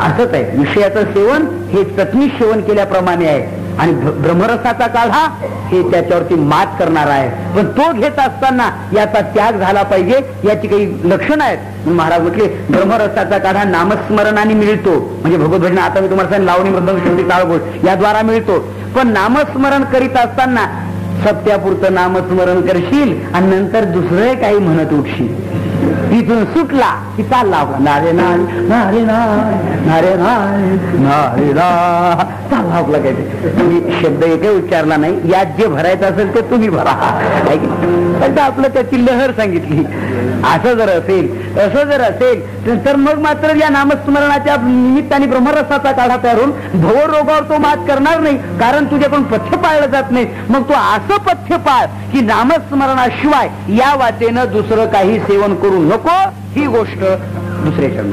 असंच आहे. विषयाचं सेवन हे चटणी सेवन केल्याप्रमाणे आहे आणि ब्रह्मरसाचा काढा हे त्याच्यावरती मात करणार आहे. पण तो घेत असताना याचा त्याग झाला पाहिजे, याची काही लक्षणं आहेत. महाराज म्हटले ब्रह्मरसाचा काढा नामस्मरणाने मिळतो, म्हणजे भगवत भजन, आता मी तुम्हाला सांगितलं लावणी मृदंग श्रुती ताळगोळ याद्वारा मिळतो. पण नामस्मरण करीत असताना सत्यापुरतं नामस्मरण करशील आणि नंतर दुसरं काही म्हणत उठशील. तिथून सुटला की चालला आपला नारे नाय नारे नाय नारे नाय नारे नाय चालला आपला. काय तुम्ही शब्द एकही उच्चारला नाही, यात जे भरायचं असेल ते तुम्ही भरा. आपलं त्याची लहर सांगितली. असं जर असेल, असं जर असेल तर मग मात्र या नामस्मरणाच्या निमित्ताने ब्रह्मरसाचा काढा तयार होऊन भवरोगावर तो मात करणार नाही, कारण तुझ्याकडून पथ्य पाळलं जात नाही. मग तो असं पथ्य पाळ की नामस्मरणाशिवाय या वाटेनं दुसरं काही सेवन करू नको. ही गोष्ट दुसऱ्याच्या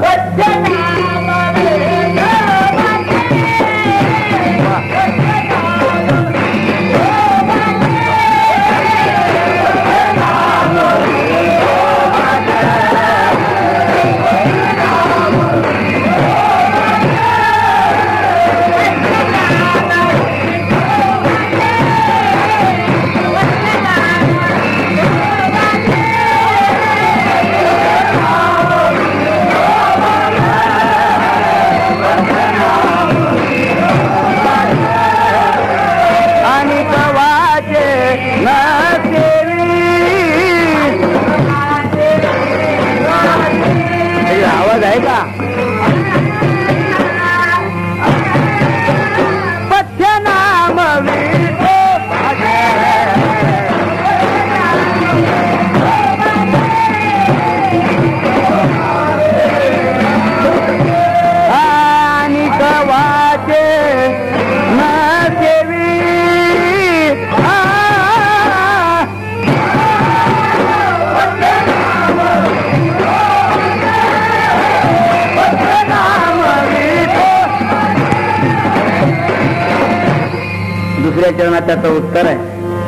चरणात त्याचं उत्तर आहे.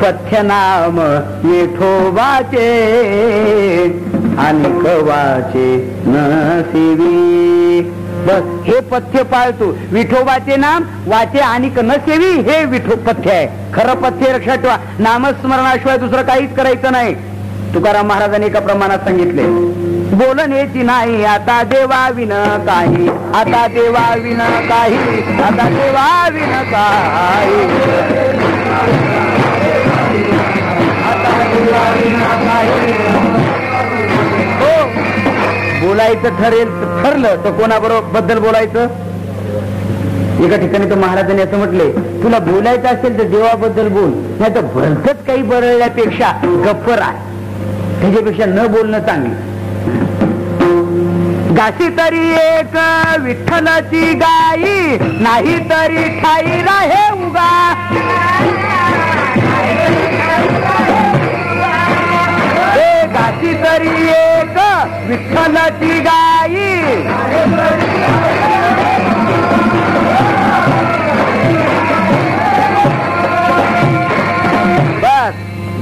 पथ्य नाम विठोबाचे आणि कवाचे नसेवी. बस हे पथ्य पाळतो. विठोबाचे नाम वाचे आणि नसेवी हे विठो पथ्य आहे. खरं पथ्य लक्षात ठेवा. नामस्मरणाशिवाय दुसरं काहीच करायचं नाही. तुकाराम महाराजांनी एका प्रमाणात सांगितले, बोलण्याची नाही आता देवा विन काही, आता देवा विन काही, आता देवा विन काही, आता देवा विन काही. हो, बोलायचं ठरलं तर कोणाबरोबर बद्दल बोलायचं. एका ठिकाणी तर महाराजांनी असं म्हटले, तुला बोलायचं असेल तर देवाबद्दल बोल, नाही तर भलतच काही बरळल्यापेक्षा गप्प राह, त्याच्यापेक्षा न बोलणं चांगलं. गाशी तरी एक विठ्ठलाची गाई, नाही तरी ठाई राहे उगा. गाशी तरी एक विठ्ठलाची गाई, बस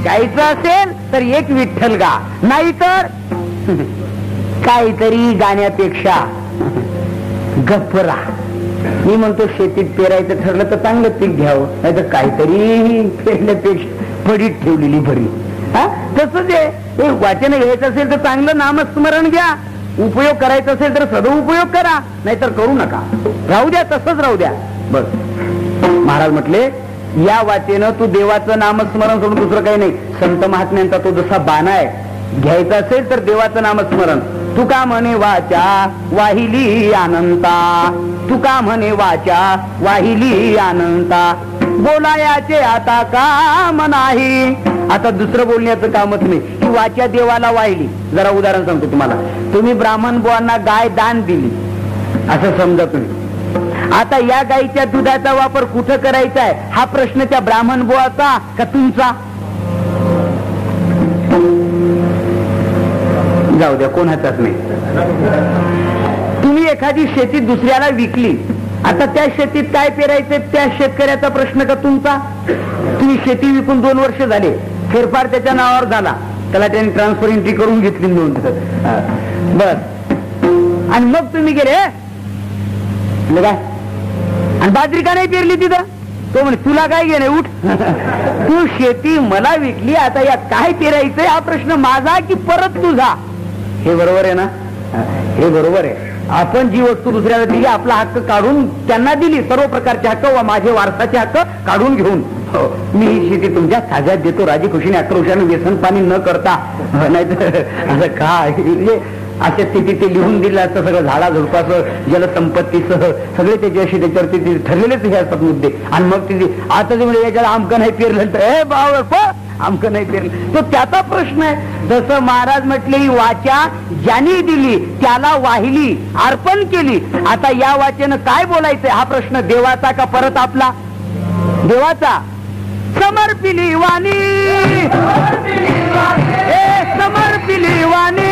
गायचं असेल तर एक विठ्ठल गा, नाहीतर काहीतरी गाण्यापेक्षा गप्प राहा. मी म्हणतो शेतीत पेरायचं ठरलं तर चांगलं पीक घ्यावं, नाही तर काहीतरी पेरण्यापेक्षा पडीत ठेवलेली बरी. हा तसंच आहे. वाचन घ्यायचं असेल तर चांगलं नामस्मरण घ्या, उपयोग करायचा असेल तर सदुपयोग करा, नाहीतर करू नका, राहू द्या, तसंच राहू द्या. बस महाराज म्हटले, या वाचेनं तू देवाचं नामस्मरण सोडून दुसरं काही नाही. संत महात्म्यांचा तो जसा बाणा आहे, घ्यायचं असेल तर देवाचं नामस्मरण. तुका म्हणे वाचा वाहिली अनंता, तुका म्हणे वाचा वाहिली अनंता, बोलायाचे आता काम नाही. आता दुसरं बोलण्याचं कामच नाही. ही वाचा देवाला वाहिली. जरा उदाहरण सांगतो तुम्हाला. तुम्ही ब्राह्मण बुवांना गाय दान दिली असं समजा तुम्ही. आता या गायीच्या दुधाचा वापर कुठं करायचा आहे हा प्रश्न त्या ब्राह्मण बुवाचा का तुमचा? जाऊ द्या, कोणाचाच नाही. तुम्ही एखादी शेती दुसऱ्याला विकली, आता त्या शेतीत काय पेरायचं त्या शेतकऱ्याचा प्रश्न का तुमचा? तुम्ही शेती विकून 2 वर्ष झाले, फेरफार त्याच्या नावावर झाला, त्याला त्यांनी ट्रान्सफर एंट्री करून घेतली नोंद. बस, आणि मग तुम्ही गेले काय, आणि बाजरी का नाही पेरली तिथं? तो म्हणे तुला काय घेणे, उठ. तू शेती मला विकली, आता या काय पेरायचंय हा प्रश्न माझा की परत तुझा? हे बरोबर आहे ना? हे बरोबर आहे. आपण जी वस्तू दुसऱ्याला दिली, आपला हक्क काढून त्यांना दिली, सर्व प्रकारचे हक्क व माझे वारसाचे हक्क काढून घेऊन मी ही शेती तुमच्या ताब्यात देतो, राजी खुशीने आक्रोशाने व्यसन पाणी न करता. नाहीतर असं काय अशा स्थितीत ते लिहून दिलं असतं सगळं, झाडा झुडपासह जलसंपत्तीसह सगळे त्याच्याशी त्याच्यावरती ठरलेलेच हे असतात मुद्दे. आणि मग तिथे आता जे म्हणजे याच्याला आमकं नाही पेरलं तर हे बावर आमकं नाही पेरलं, तो त्याचा प्रश्न आहे. जसं महाराज म्हटले, ही वाचा ज्यांनी दिली त्याला वाहिली, अर्पण केली. आता या वाचेनं काय बोलायचंय हा प्रश्न देवाचा का परत आपला? देवाचा. समर्पिली वाणी, समर्पिली वाणी,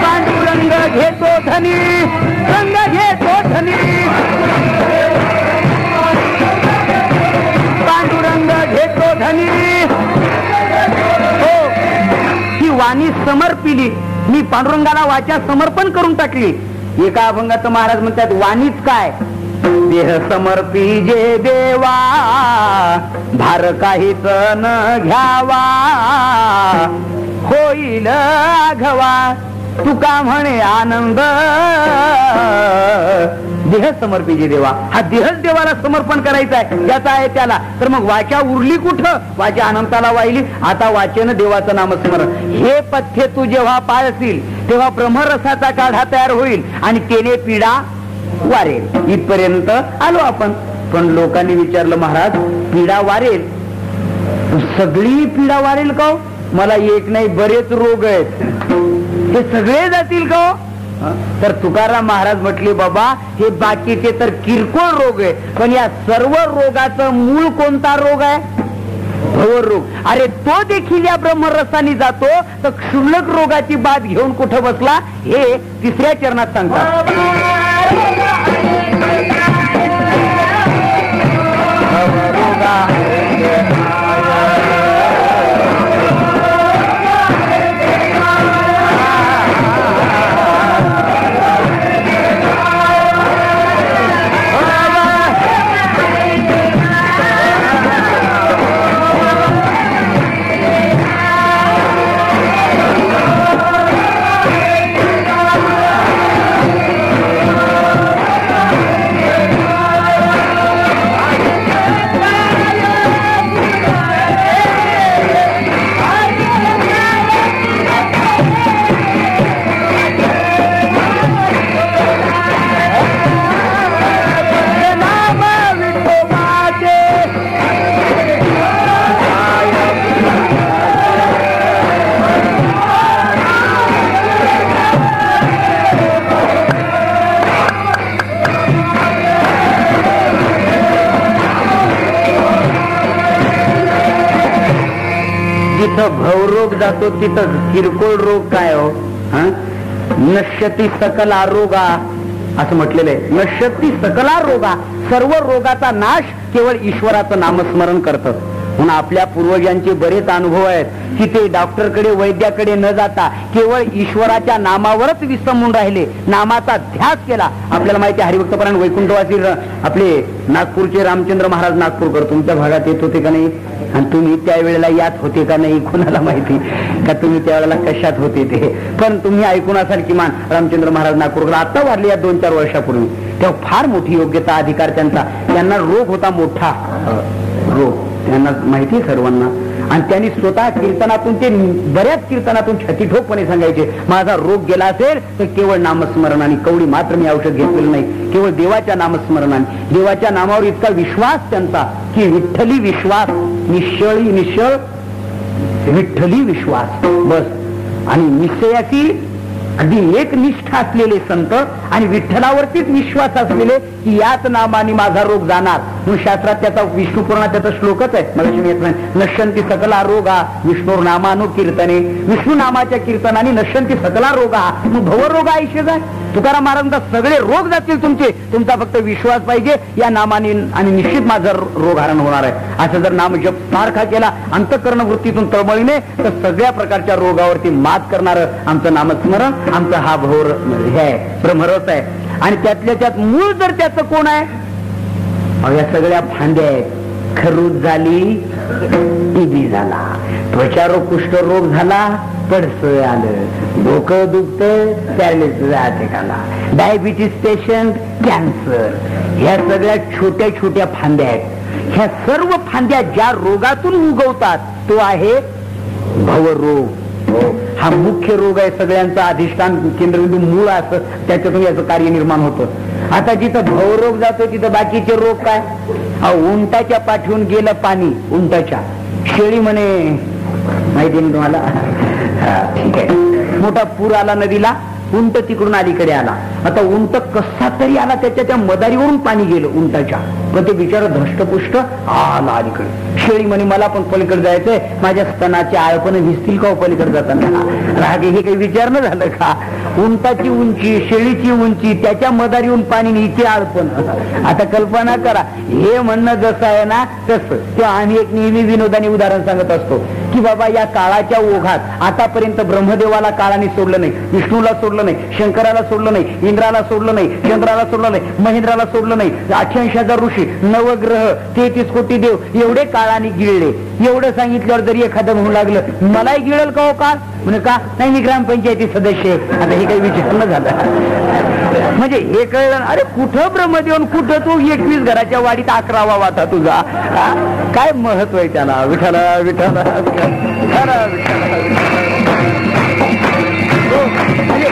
पांडुरंग घेतो धनी, रंग घेतो धनी, पांडुरंग घेतो धनी. हो, ही वाणी समर्पिली, मी पांडुरंगाला वाचा समर्पण करून टाकली. एका अभंगात महाराज म्हणतात, वाणीच काय, देह समर्पी जे देवा, भार काहीच न घ्यावा, होईल आघवा, तुका म्हणे आनंद. देह समर्पी जे देवा, हा देहच देवाला समर्पण करायचा आहे, ज्याचा आहे त्याला. तर मग वाचा उरली कुठं? वाचा अनंताला वाहिली. आता वाचेनं देवाचं नामस्मरण. हे पथ्य तू जेव्हा पाळशील तेव्हा ब्रह्मरसाचा काढा तयार होईल आणि तेने पिढा वारेल. इथपर्यंत आलो आपण. पण लोकांनी विचारलं, महाराज पिढा वारेल, सगळी पिढा वारेल का? मला एक नाही बरेच रोग आहेत, हे सगळे जातील का? तर तुकाराम महाराज म्हटले, बाबा हे बाकीचे तर किरकोळ रोग आहे, पण या सर्व रोगाचं मूळ कोणता रोग आहे? भवरोग. अरे तो देखील या ब्रह्मरसानी जातो, तर क्षुल्लक रोगाची बात घेऊन कुठं बसला हे 3ऱ्या चरणात सांगतात. जिथं भवरोग जातो तिथं किरकोळ रोग काय हो? नश्यती सकल आरोगा असं म्हटलेलं आहे. नश्यती सकल आरोगा, सर्व रोगाचा नाश केवळ ईश्वराचं नामस्मरण करतं. म्हणून आपल्या पूर्वजांचे बरेच अनुभव आहेत की ते डॉक्टरकडे वैद्याकडे न जाता केवळ ईश्वराच्या नामावरच विसंबून राहिले, नामाचा ध्यास केला. आपल्याला माहिती आहे हरिभक्तपरायण वैकुंठवासी आपले नागपूरचे रामचंद्र महाराज नागपूरकर तुमच्या भागात येत होते का नाही, आणि तुम्ही त्यावेळेला यात होते का नाही कोणाला माहिती का, तुम्ही त्यावेळेला कशात होते ते, पण तुम्ही ऐकून असाल किमान रामचंद्र महाराज नागपूरकर आता वाढले या 2-4 वर्षापूर्वी. तेव्हा फार मोठी योग्यता अधिकार त्यांना रोग होता, मोठा रोग त्यांना माहिती सर्वांना. आणि त्यांनी स्वतः कीर्तनातून ते बऱ्याच कीर्तनातून छतीठोकपणे सांगायचे, माझा रोग गेला असेल तर केवळ नामस्मरणाने, कवडी मात्र मी औषध घेतलेलं नाही, केवळ देवाच्या नामस्मरणाने. देवाच्या नामावर इतका विश्वास त्यांचा की विठ्ठली विश्वास, निश्चळ विठ्ठली विश्वास बस. आणि निश्चयाची अगदी एक निष्ठा असलेले संत आणि विठ्ठलावरतीच विश्वास असलेले की याच नामाने माझा रोग जाणार. म्हणून शास्त्रात त्याचा विष्णू पुराणात त्याचा श्लोकच आहे, मला नश्यंती सकला रोगा विष्णू नामानु कीर्तने, विष्णू नामाच्या कीर्तनाने नश्यंती सकला रोगा. मग भवरोग आयुष्य जाय. तुकाराम महाराजांचा सगळे रोग जातील तुमचे, तुमचा फक्त विश्वास पाहिजे या नामाने आणि निश्चित माझा रोग हरण होणार आहे. असं जर नाम जप सारखा केला अंतःकरण वृत्तीतून तळमळीने तर सगळ्या प्रकारच्या रोगावरती मात करणार आमचं नामस्मरण, आमचा हा भोर हे आहे, ब्रह्मरस आहे. आणि त्यातल्या त्यात मूळ जर त्याचं कोण आहे, या सगळ्या फांद्या आहेत. खरूज झाली, टीबी झाला, त्वचारोग कुष्ठरोग झाला, पडसं आलं, डोकं दुखतं, पॅरालिसिस अटॅक आला, डायबिटीस पेशंट, कॅन्सर, ह्या सगळ्या छोट्या छोट्या फांद्या आहेत. ह्या सर्व फांद्या ज्या रोगातून उगवतात तो आहे भवरोग. हा मुख्य रोग आहे, सगळ्यांचा अधिष्ठान केंद्रबिंदू मूळ असं, त्याच्यातून याचं कार्य निर्माण होतं. आता जिथं भवरोग जातो तिथं बाकीचे रोग काय, उंटाच्या पाठवून गेलं पाणी, उंटाच्या शेळी म्हणे माहिती आहे तुम्हाला, ठीक आहे, मोठा पूर आला नदीला, उंट तिकडून अलीकडे आला. आता उंट कसा तरी आला, त्याच्या मदारीवरून पाणी गेलं उंटाच्या, पण ते बिचारा धष्टपुष्ट आला अलीकडे. शेळी म्हणे मला पण पलीकडे जायचंय, माझ्या स्तनाचे आळपण भिजतील का पलीकडे जाताना. रागे हे काही विचारणं झालं का, उंटाची उंची, शेळीची उंची, त्याच्या मदारीवरून पाणी, हिचे आळपण. आता कल्पना करा, हे म्हणणं जसं आहे ना तसं. ते आम्ही एक नेहमी विनोदाने उदाहरण सांगत असतो की बाबा या काळाच्या ओघात आतापर्यंत ब्रह्मदेवाला काळाने सोडलं नाही, विष्णूला सोडलं नाही, शंकराला सोडलं नाही, इंद्राला सोडलं नाही, चंद्राला सोडलं नाही, महेंद्राला सोडलं नाही, 88,000 ऋषी, नवग्रह, 33 कोटी देव एवढे काळाने गिळले. एवढं सांगितल्यावर जरी एखादं म्हणू लागलं मलाही गिळल का हो काळ, म्हणजे का नाही मी ग्रामपंचायती सदस्य आहे. आता हे काही विचारणं झालं म्हणजे हे कळलं, अरे कुठं ब्रह्मदेवन, कुठं तू 21 घराच्या वाडीत 11वा वाटा तुझा, काय महत्व आहे त्याला. विठाला विठाला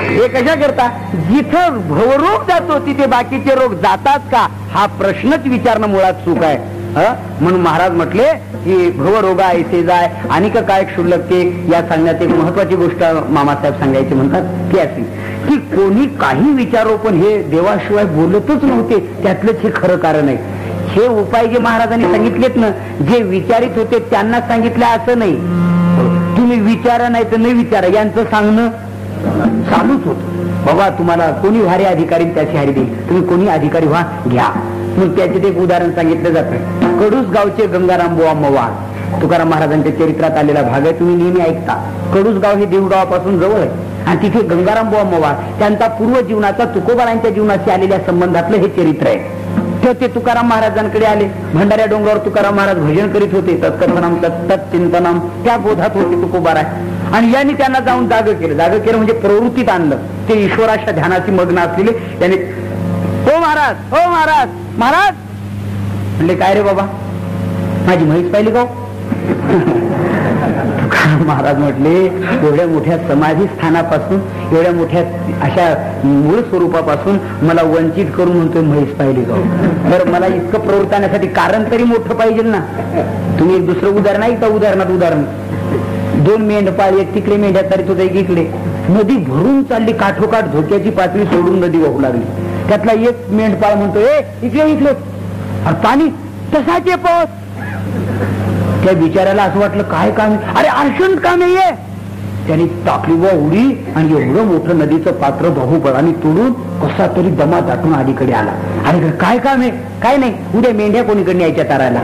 हे कशा करता, जिथं भवरोग जातो तिथे बाकीचे रोग जातात का, हा प्रश्नच विचारणं मुळात चूक आहे. म्हणून महाराज म्हटले की भवरोगा ऐसे जाय आणि काय क्षुल्लक ते. या सांगण्यात एक महत्वाची गोष्ट मामासाहेब सांगायचे म्हणतात की अशी की कोणी काही विचारो पण हे देवाशिवाय बोलतच नव्हते, त्यातलंच हे खरं कारण आहे. हे उपाय जे महाराजांनी सांगितलेत ना, जे विचारित होते त्यांना सांगितलं असं नाही, तुम्ही विचारा नाही तर नाही विचारा, यांचं सांगणं चालूच होत. बाबा तुम्हाला कोणी भारी अधिकारी त्याची हारी देईल, तुम्ही कोणी अधिकारी व्हा घ्या. मग त्याचे एक उदाहरण सांगितलं जातं. कडूस गावचे गंगाराम बुवा मवाळ तुकाराम महाराजांच्या चरित्रात आलेला भाग आहे, तुम्ही नेहमी ऐकता. कडूस गाव हे देवगावापासून जवळ आहे आणि तिथे गंगाराम बुवा मवाळ त्यांचा पूर्व जीवनाचा तुकोबारांच्या जीवनाशी आलेल्या संबंधातलं हे चरित्र आहे. ते तुकाराम महाराजांकडे आले. भंडाऱ्या डोंगरावर तुकाराम महाराज भजन करीत होते. तत्कथनम तत्चिंतनम त्या बोधात होते तुकोबाराय. आणि यांनी त्यांना जाऊन जाग केलं म्हणजे प्रवृत्तीत आणलं. ते ईश्वराच्या ध्यानाची मग्न असलेले त्यांनी हो महाराज हो महाराज महाराज म्हणले, काय रे बाबा माझी म्हैस पाहिली का? महाराज म्हटले, एवढ्या मोठ्या समाधी स्थानापासून एवढ्या मोठ्या अशा मूळ स्वरूपापासून मला वंचित करून म्हणतोय म्हैस पाहिली का? बरं मला इतकं प्रवृत्त आणण्यासाठी कारण तरी मोठं पाहिजे ना. तुम्ही एक दुसरं उदाहरण ऐकता. उदाहरण 2 मेंढपाळ एक तिकडे मेंढ्या तरीत होता, एक इकडे. नदी भरून चालली, काठोकाठ धोक्याची पातळी सोडून नदी वाहू लागली. त्यातला एक मेंढपाळ म्हणतो, ए इकडे पाणी तसाच आहे पाऊस. त्या बिचाऱ्याला असं वाटलं काय काम आहे, अरे अर्जंट काम आहे. त्यांनी टाकली व उडी आणि एवढं मोठं नदीचं पात्र बाहुबळाने तोडून कसा तरी दमा दाटून अलीकडे आला. अरे काय काम आहे? काय नाही, उद्या मेंढ्या कोणीकडे न्यायच्या तारायला.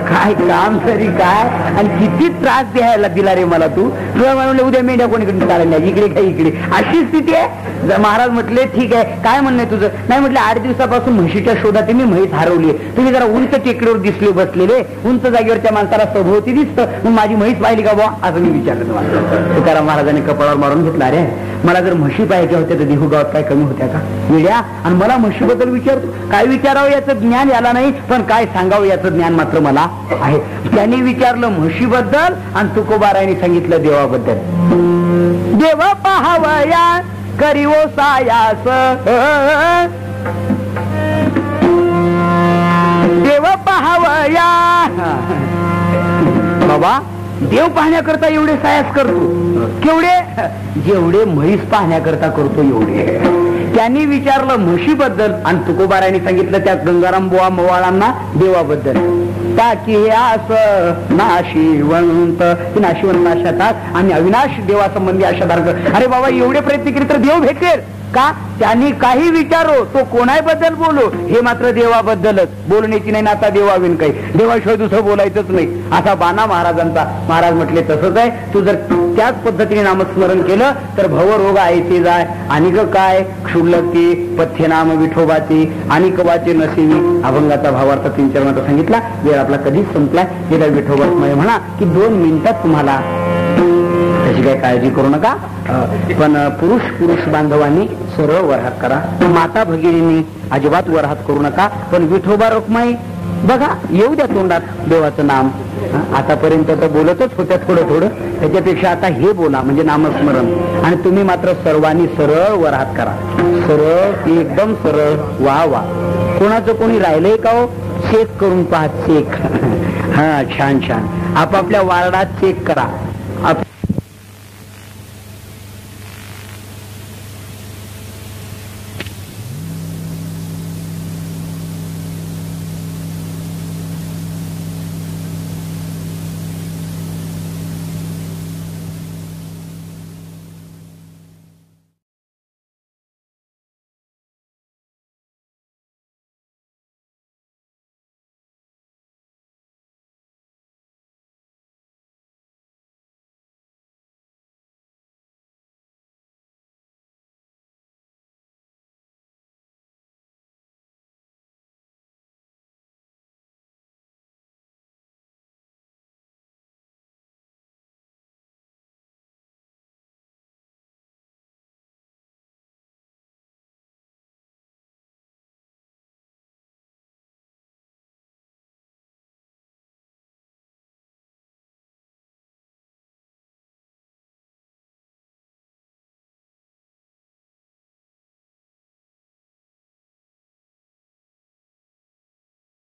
काय काम तरी काय आणि किती त्रास द्यायला दिला रे मला तू. तुला म्हणलं उद्या मेंढ्या कोणीकडे तारायला, इकडे काय इकडे, अशी स्थिती आहे. महाराज म्हटले ठीक आहे, काय म्हणणं आहे तुझं? नाही म्हटलं 8 दिवसापासून म्हशीच्या शोधात मी म्हैस हरवली. तुम्ही जरा उंच टेकडीवर दिसले बसलेले, उंच जागेवरच्या माणसाला सभोवती दिसतं, मग माझी म्हैस पाहिली का बुवा असं मी विचारलं तुम्हाला. तुकाराम महाराजांनी कपाळावर मारून घेतला, अरे मला जर म्हशी पाहायच्या होत्या तर देहू गावात काय कमी होत्या का वेड्या? आणि मला म्हशीबद्दल विचारतो. काय विचारावं याचं ज्ञान याला नाही, पण काय सांगावं याचं ज्ञान मात्र मला आहे. त्यांनी विचारलं म्हशीबद्दल आणि तुकोबारायांनी सांगितलं देवाबद्दल. देव पाहावया करीवो सायास, देव पाहावया. बाबा देव पाहण्याकरता एवढे सायास करतो, केवढे? जेवढे म्हैस पाहण्याकरता करतो एवढे. त्यांनी विचारलं म्हशीबद्दल आणि तुकोबारायांनी सांगितलं त्या गंगाराम बुवा मवाळांना देवाबद्दल. नाशिवंत नाशातात आणि अविनाश देवासंबंधी अशा धारक. अरे बाबा एवढे प्रयत्न केले तर देव भेटेल का? त्यांनी काही विचारो, तो कोणाबद्दल बोलो, हे मात्र देवाबद्दलच. बोलण्याची नाही ना आता देवाविन काही, देवाशिवाय दुसरं बोलायचंच नाही असा बाणा महाराजांचा. महाराज म्हटले तसंच आहे, तू जर त्याच पद्धतीने नामस्मरण केलं तर भवरोग आयते जाय. आणि काय क्षुल्लकी पथ्य नाम विठोबाचे आणि कवाचे नसेवी. अभंगाचा भावार्थ 3-4 मिनिटं सांगितला. वेळ आपला कधीच संपलाय. गेल्या विठोबामय म्हणा की 2 मिनिटात तुम्हाला, त्याची काही काळजी करू नका. पण पुरुष बांधवांनी सरळ वरहात करा. माता भगिनींनी अजिबात वरहात करू नका. पण विठोबा रुक्माई बघा येऊ द्या तोंडात देवाचं नाम. आतापर्यंत तर बोलतच होत्या थोडं, त्याच्यापेक्षा आता हे बोला म्हणजे नामस्मरण. आणि तुम्ही मात्र सर्वांनी सरळ वरहात करा. सरळ एकदम सरळ. वा वा. कोणाचं कोणी राहिलंय का हो? चेक करून पहा. चेक. हा छान. आपापल्या वार्डात चेक करा.